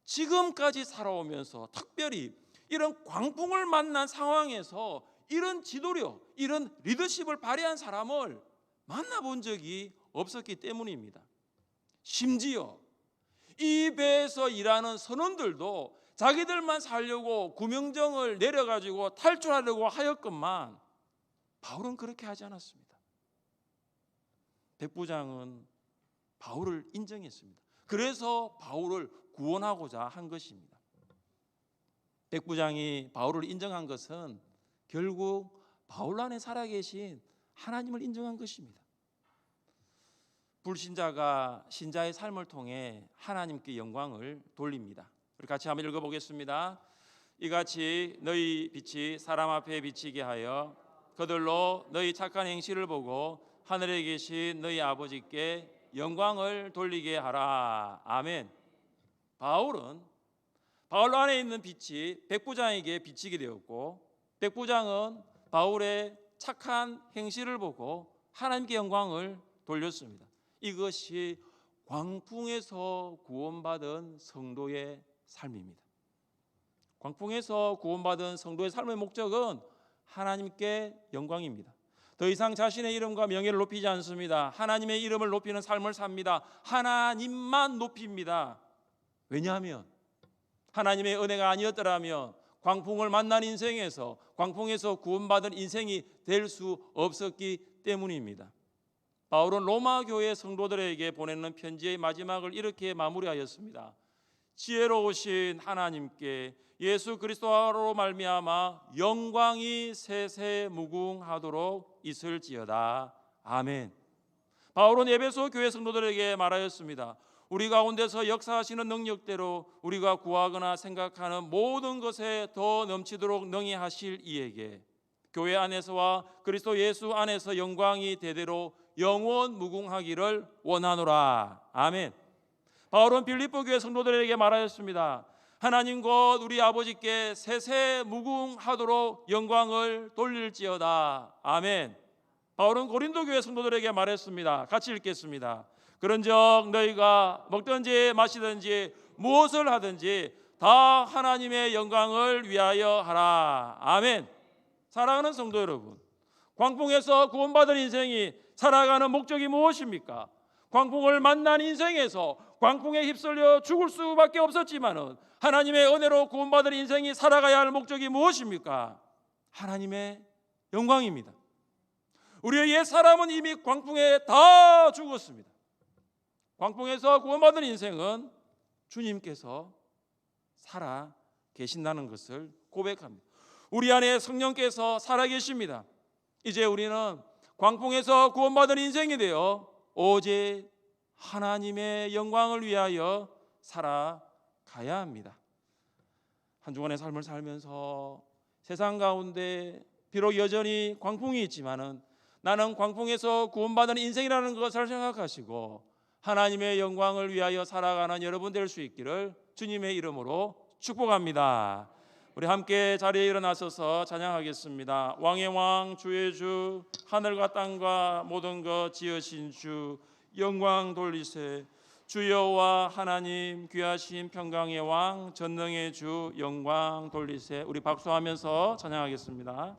S2: 지금까지 살아오면서 특별히 이런 광풍을 만난 상황에서 이런 지도력, 이런 리더십을 발휘한 사람을 만나본 적이 없었기 때문입니다. 심지어 이 배에서 일하는 선원들도 자기들만 살려고 구명정을 내려가지고 탈출하려고 하였건만 바울은 그렇게 하지 않았습니다. 백부장은 바울을 인정했습니다. 그래서 바울을 구원하고자 한 것입니다. 백부장이 바울을 인정한 것은 결국 바울 안에 살아계신 하나님을 인정한 것입니다. 불신자가 신자의 삶을 통해 하나님께 영광을 돌립니다. 우리 같이 한번 읽어보겠습니다. 이같이 너희 빛이 사람 앞에 비치게 하여 그들로 너희 착한 행실을 보고 하늘에 계신 너희 아버지께 영광을 돌리게 하라. 아멘. 바울 안에 있는 빛이 백부장에게 비치게 되었고 백부장은 바울의 착한 행실을 보고 하나님께 영광을 돌렸습니다. 이것이 광풍에서 구원받은 성도의 삶입니다. 광풍에서 구원받은 성도의 삶의 목적은 하나님께 영광입니다. 더 이상 자신의 이름과 명예를 높이지 않습니다. 하나님의 이름을 높이는 삶을 삽니다. 하나님만 높입니다. 왜냐하면 하나님의 은혜가 아니었더라면 광풍을 만난 인생에서 광풍에서 구원받은 인생이 될 수 없었기 때문입니다. 바울은 로마 교회 성도들에게 보내는 편지의 마지막을 이렇게 마무리하였습니다. 지혜로우신 하나님께 예수 그리스도로 말미암아 영광이 세세무궁하도록 있을지어다. 아멘. 바울은 에베소 교회 성도들에게 말하였습니다. 우리 가운데서 역사하시는 능력대로 우리가 구하거나 생각하는 모든 것에 더 넘치도록 능히 하실 이에게 교회 안에서와 그리스도 예수 안에서 영광이 대대로 영원 무궁하기를 원하노라. 아멘. 바울은 빌립보 교회 성도들에게 말하였습니다. 하나님 곧 우리 아버지께 세세 무궁하도록 영광을 돌릴지어다. 아멘. 바울은 고린도 교회 성도들에게 말했습니다. 같이 읽겠습니다. 그런즉 너희가 먹든지 마시든지 무엇을 하든지 다 하나님의 영광을 위하여 하라. 아멘. 사랑하는 성도 여러분, 광풍에서 구원받은 인생이 살아가는 목적이 무엇입니까? 광풍을 만난 인생에서 광풍에 휩쓸려 죽을 수밖에 없었지만은 하나님의 은혜로 구원받은 인생이 살아가야 할 목적이 무엇입니까? 하나님의 영광입니다. 우리의 옛 사람은 이미 광풍에 다 죽었습니다. 광풍에서 구원받은 인생은 주님께서 살아 계신다는 것을 고백합니다. 우리 안에 성령께서 살아 계십니다. 이제 우리는 광풍에서 구원받은 인생이 되어 오직 하나님의 영광을 위하여 살아가야 합니다. 한 주간의 삶을 살면서 세상 가운데 비록 여전히 광풍이 있지만은 나는 광풍에서 구원받은 인생이라는 것을 생각하시고 하나님의 영광을 위하여 살아가는 여러분 될 수 있기를 주님의 이름으로 축복합니다. 우리 함께 자리에 일어나셔서 찬양하겠습니다. 왕의 왕 주의 주 하늘과 땅과 모든 것 지으신 주 영광 돌리세. 주 여호와 하나님 귀하신 평강의 왕 전능의 주 영광 돌리세. 우리 박수하면서 찬양하겠습니다.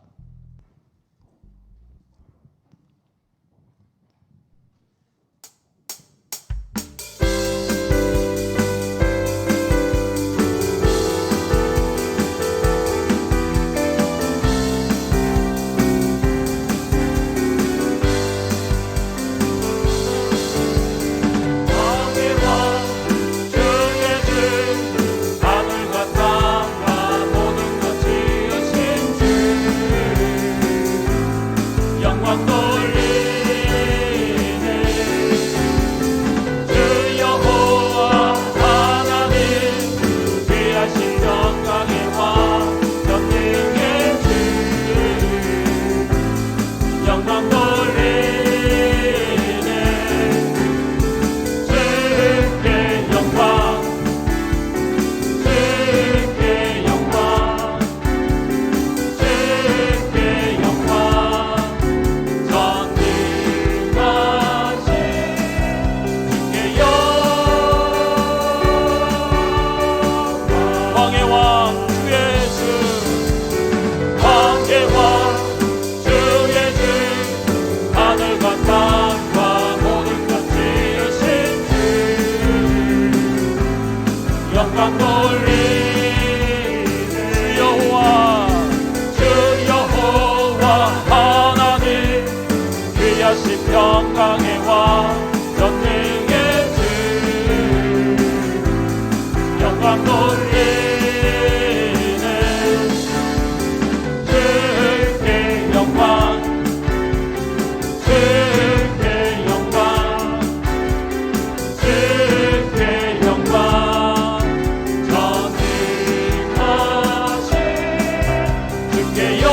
S2: 평강의 왕 전능의 주 영광 돌리네. 주께 영광 주께 영광 주께 영광 전능하신 주께 영광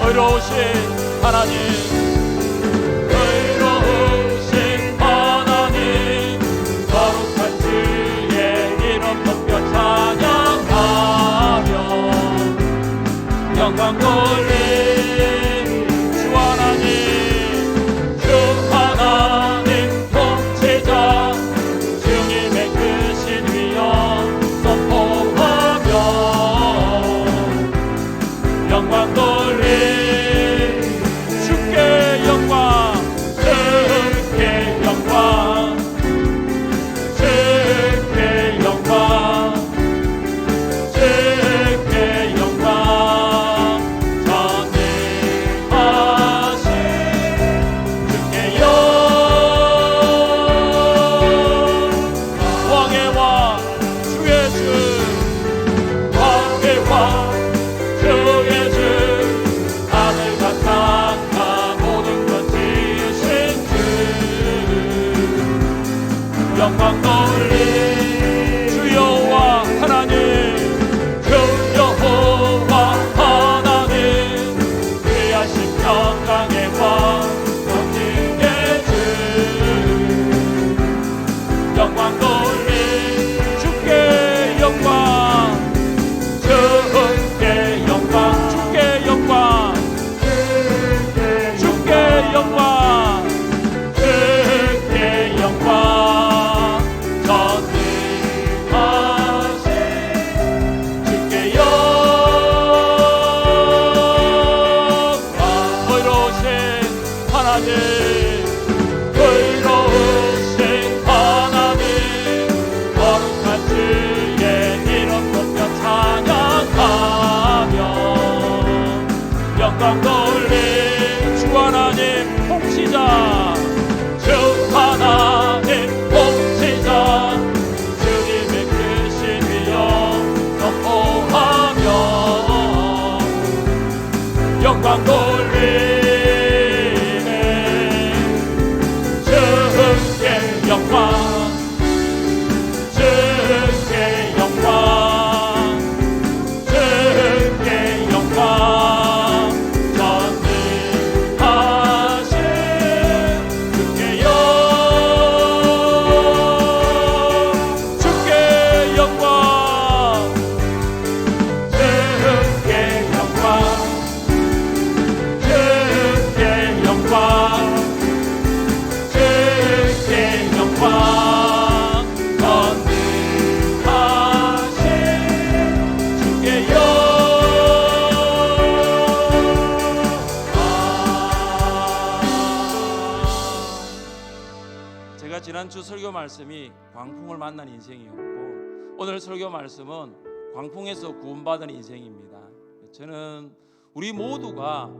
S2: 의로우신 제가 지난주 설교 말씀이 광풍을 만난 인생이었고 오늘 설교 말씀은 광풍에서 구원받은 인생입니다. 저는 우리 모두가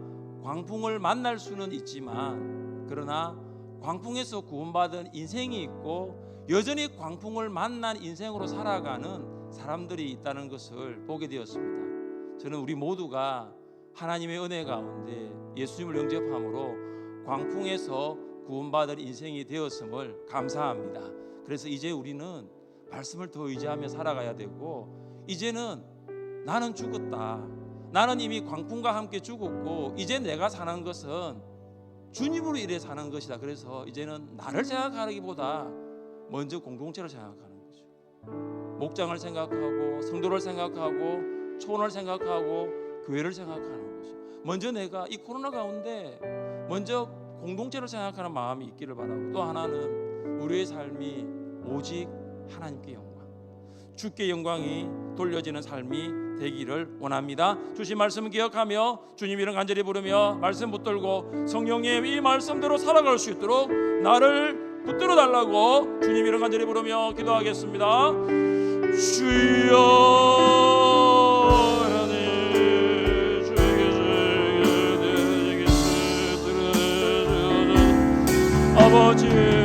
S2: 광풍을 만날 수는 있지만 그러나 광풍에서 구원받은 인생이 있고 여전히 광풍을 만난 인생으로 살아가는 사람들이 있다는 것을 보게 되었습니다. 저는 우리 모두가 하나님의 은혜 가운데 예수님을 영접함으로 광풍에서 구원받은 인생이 되었음을 감사합니다. 그래서 이제 우리는 말씀을 더 의지하며 살아가야 되고 이제는 나는 죽었다. 나는 이미 광풍과 함께 죽었고 이제 내가 사는 것은 주님으로 인해 사는 것이다. 그래서 이제는 나를 생각하기보다 먼저 공동체를 생각하는 거죠. 목장을 생각하고 성도를 생각하고 초원을 생각하고 교회를 생각하는 거죠. 먼저 내가 이 코로나 가운데 먼저 공동체를 생각하는 마음이 있기를 바라고 또 하나는 우리의 삶이 오직 하나님께 영광, 주께 영광이 돌려지는 삶이 되기를 원합니다. 주신 말씀을 기억하며 주님 이름 간절히 부르며 말씀 붙들고 성령님 이 말씀대로 살아갈 수 있도록 나를 붙들어 달라고 주님 이름 간절히 부르며 기도하겠습니다. 주여 아버지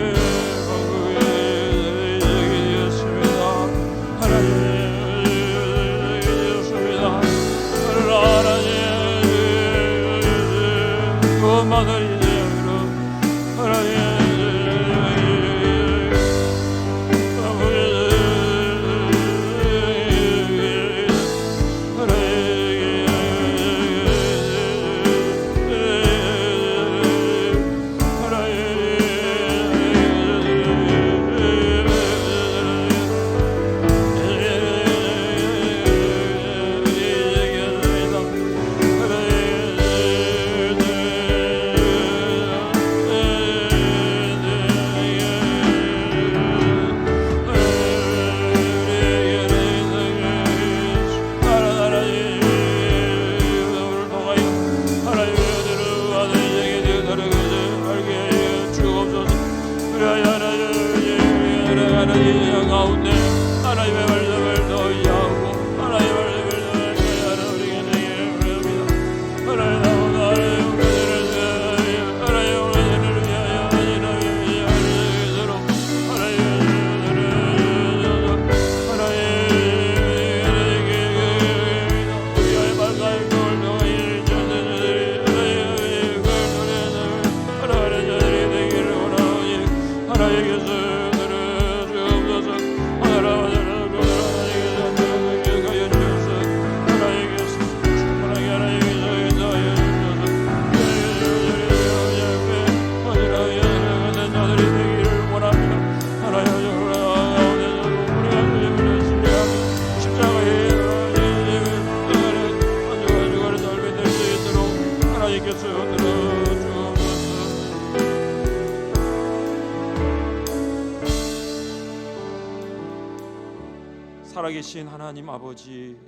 S2: 살아계신 하나님 아버지,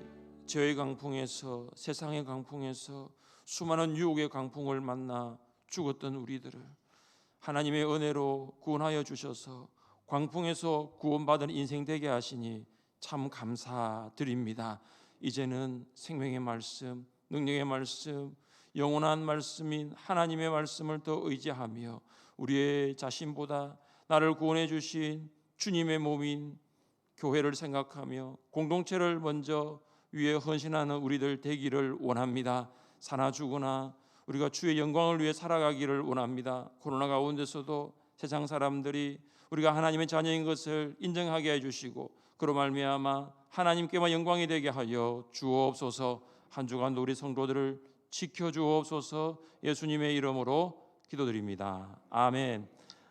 S2: 죄의 강풍에서 세상의 강풍에서 수많은 유혹의 강풍을 만나 죽었던 우리들을 하나님의 은혜로 구원하여 주셔서 광풍에서 구원받은 인생 되게 하시니 참 감사드립니다. 이제는 생명의 말씀, 능력의 말씀, 영원한 말씀인 하나님의 말씀을 더 의지하며 우리의 자신보다 나를 구원해 주신 주님의 몸인 교회를 생각하며 공동체를 먼저 위해 헌신하는 우리들 되기를 원합니다. 사나 죽으나 우리가 주의 영광을 위해 살아가기를 원합니다. 코로나 가운데서도 세상 사람들이 우리가 하나님의 자녀인 것을 인정하게 해주시고 그로 말미암아 하나님께만 영광이 되게 하여 주옵소서. 한 주간도 우리 성도들을 지켜주옵소서. 예수님의 이름으로 기도드립니다. 아멘.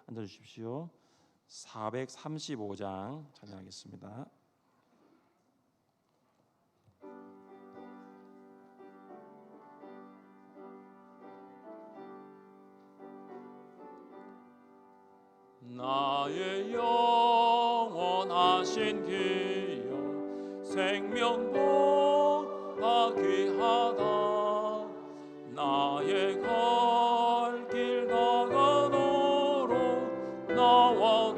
S2: 앉아주십시오. 435장 찬양하겠습니다.
S1: 나의 영원하신 기여 생명보다 귀하다. 나의 갈 길 다가도록 나와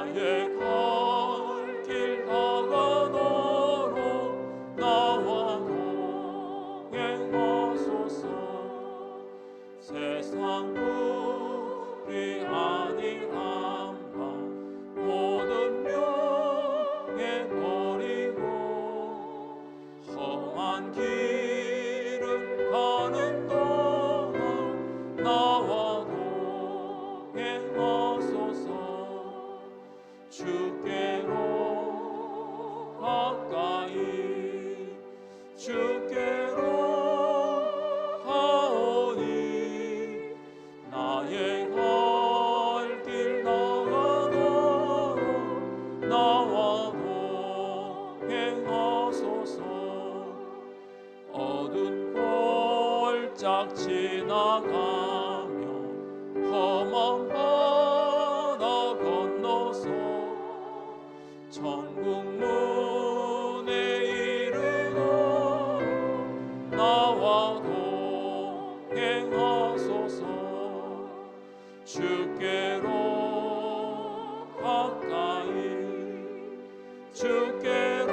S1: 나의 갈 길 나가도록 나와 동행하소서. 세상 불이 아닌 한밤 모든 명예 버리고 험한 길을 가는 동안 나와 동행하소서. 주께로 가까이 주께로 가오니 나의 갈 길 나가도록 나와 동행하소서. 어두운 골짝 지나가며 험한 바다 건너서 천국 문에 이르러 나와 동행하소서. 주께로 가까이 주께로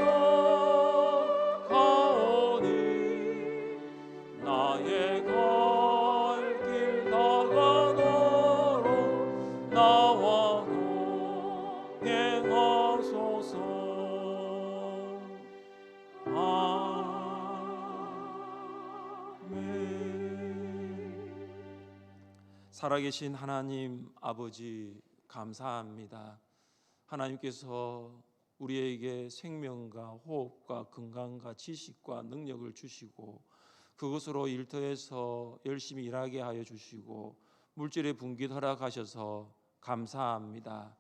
S1: 가오니 나의 갈 길 나가도록 나와 동행하소서. 아멘.
S2: 살아계신 하나님 아버지 감사합니다. 하나님께서 우리에게 생명과 호흡과 건강과 지식과 능력을 주시고 그것으로 일터에서 열심히 일하게 하여 주시고 물질의 분깃 허락하셔서 감사합니다.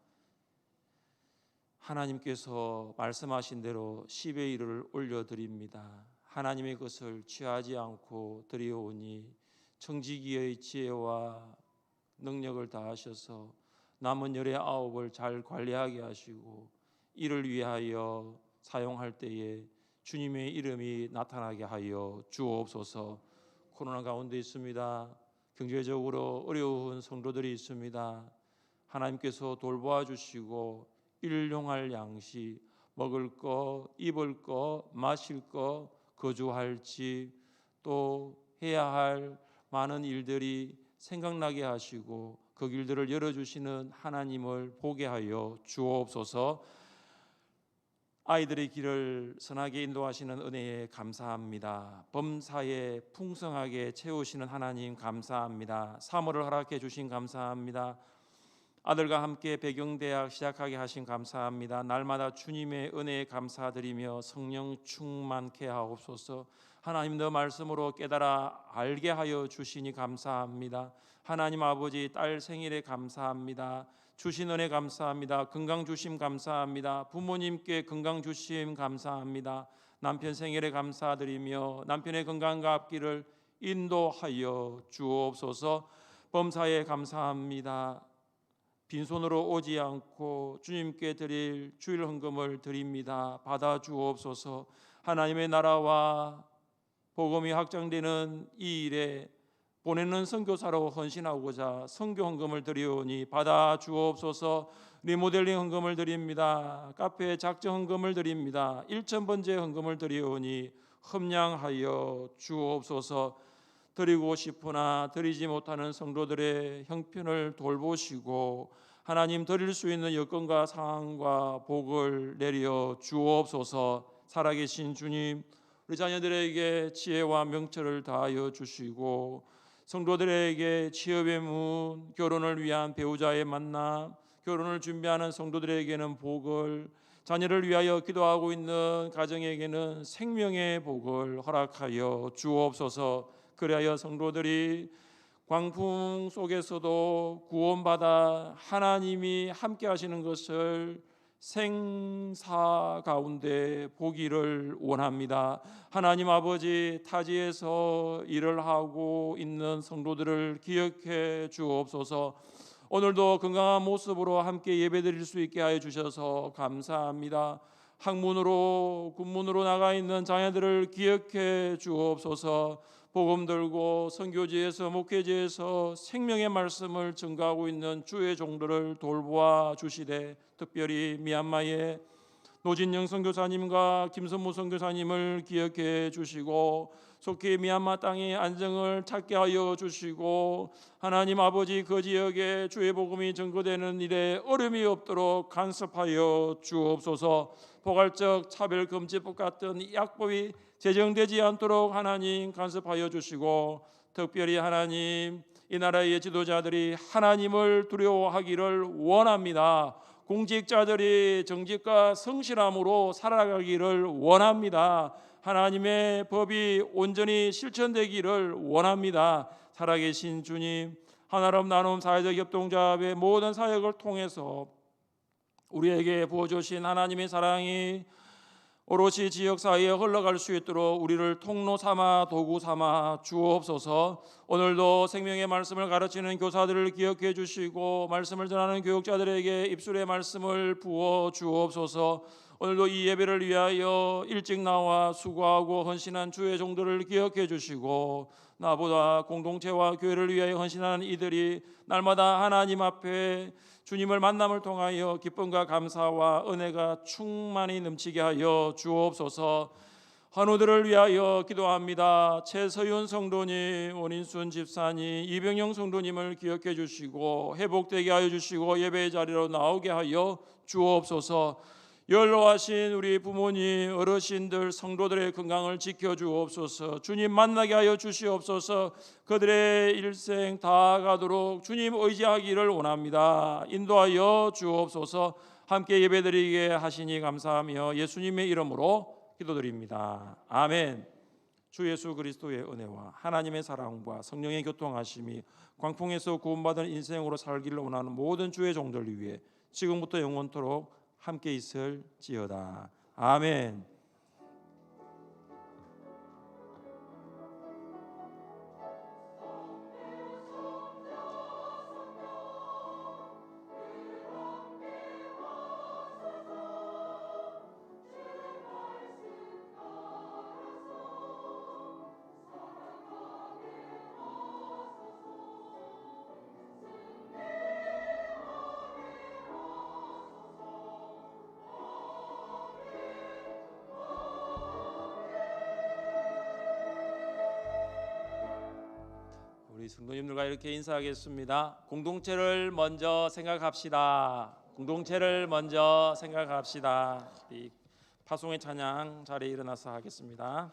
S2: 하나님께서 말씀하신 대로 10의 1을 올려드립니다. 하나님의 것을 취하지 않고 드리오니 청지기의 지혜와 능력을 다하셔서 남은 열의 9을 잘 관리하게 하시고 이를 위하여 사용할 때에 주님의 이름이 나타나게 하여 주옵소서. 코로나 가운데 있습니다. 경제적으로 어려운 성도들이 있습니다. 하나님께서 돌보아 주시고 일용할 양식, 먹을 거, 입을 거, 마실 거, 거주할 집, 또 해야 할 많은 일들이 생각나게 하시고 그 길들을 열어주시는 하나님을 보게 하여 주옵소서. 아이들의 길을 선하게 인도하시는 은혜에 감사합니다. 범사에 풍성하게 채우시는 하나님 감사합니다. 사모를 허락해 주신 감사합니다. 아들과 함께 배경대학 시작하게 하신 감사합니다. 날마다 주님의 은혜에 감사드리며 성령 충만케 하옵소서. 하나님 너 말씀으로 깨달아 알게 하여 주시니 감사합니다. 하나님 아버지 딸 생일에 감사합니다. 주신 은혜 감사합니다. 건강 주심 감사합니다. 부모님께 건강 주심 감사합니다. 남편 생일에 감사드리며 남편의 건강과 앞길을 인도하여 주옵소서. 범사에 감사합니다. 빈손으로 오지 않고 주님께 드릴 주일 헌금을 드립니다. 받아 주옵소서. 하나님의 나라와 복음이 확장되는 이 일에 보내는 선교사로 헌신하고자 선교 헌금을 드리오니 받아 주옵소서. 리모델링 헌금을 드립니다. 카페 작정 헌금을 드립니다. 1,000번째 헌금을 드리오니 흠량하여 주옵소서. 드리고 싶으나 드리지 못하는 성도들의 형편을 돌보시고 하나님 드릴 수 있는 여건과 상황과 복을 내려 주옵소서. 살아계신 주님, 우리 자녀들에게 지혜와 명철을 다하여 주시고 성도들에게 취업의 문, 결혼을 위한 배우자의 만남, 결혼을 준비하는 성도들에게는 복을, 자녀를 위하여 기도하고 있는 가정에게는 생명의 복을 허락하여 주옵소서. 그리하여 성도들이 광풍 속에서도 구원받아 하나님이 함께 하시는 것을 생사 가운데 보기를 원합니다. 하나님 아버지, 타지에서 일을 하고 있는 성도들을 기억해 주옵소서. 오늘도 건강한 모습으로 함께 예배드릴 수 있게 하여 주셔서 감사합니다. 학문으로 군문으로 나가 있는 자녀들을 기억해 주옵소서. 복음 들고 선교지에서 목회지에서 생명의 말씀을 증거하고 있는 주의 종들을 돌보아 주시되, 특별히 미얀마의 노진영 선교사님과 김선무 선교사님을 기억해 주시고 속히 미얀마 땅의 안정을 찾게 하여 주시고, 하나님 아버지 그 지역에 주의 복음이 증거되는 일에 어려움이 없도록 간섭하여 주옵소서. 포괄적 차별금지법 같은 약법이 제정되지 않도록 하나님 간섭하여 주시고, 특별히 하나님 이 나라의 지도자들이 하나님을 두려워하기를 원합니다. 공직자들이 정직과 성실함으로 살아가기를 원합니다. 하나님의 법이 온전히 실천되기를 원합니다. 살아계신 주님, 하나님 나눔 사회적 협동조합의 모든 사역을 통해서 우리에게 부어주신 하나님의 사랑이 오롯이 지역사회에 흘러갈 수 있도록 우리를 통로 삼아 도구 삼아 주옵소서. 오늘도 생명의 말씀을 가르치는 교사들을 기억해 주시고 말씀을 전하는 교육자들에게 입술의 말씀을 부어 주옵소서. 오늘도 이 예배를 위하여 일찍 나와 수고하고 헌신한 주의 종들을 기억해 주시고, 나보다 공동체와 교회를 위하여 헌신하는 이들이 날마다 하나님 앞에 주님을 만남을 통하여 기쁨과 감사와 은혜가 충만히 넘치게 하여 주옵소서. 환우들을 위하여 기도합니다. 최서윤 성도님, 원인순 집사님, 이병영 성도님을 기억해 주시고 회복되게 하여 주시고 예배의 자리로 나오게 하여 주옵소서. 연로하신 우리 부모님, 어르신들, 성도들의 건강을 지켜주옵소서. 주님 만나게 하여 주시옵소서. 그들의 일생 다가도록 주님 의지하기를 원합니다. 인도하여 주옵소서. 함께 예배드리게 하시니 감사하며 예수님의 이름으로 기도드립니다. 아멘. 주 예수 그리스도의 은혜와 하나님의 사랑과 성령의 교통하심이 광풍에서 구원받은 인생으로 살기를 원하는 모든 주의 종들 위해 지금부터 영원토록 함께 있을지어다. 아멘. 우리 성도님들과 이렇게 인사하겠습니다. 공동체를 먼저 생각합시다. 공동체를 먼저 생각합시다. 이 파송의 찬양 자리에 일어나서 하겠습니다.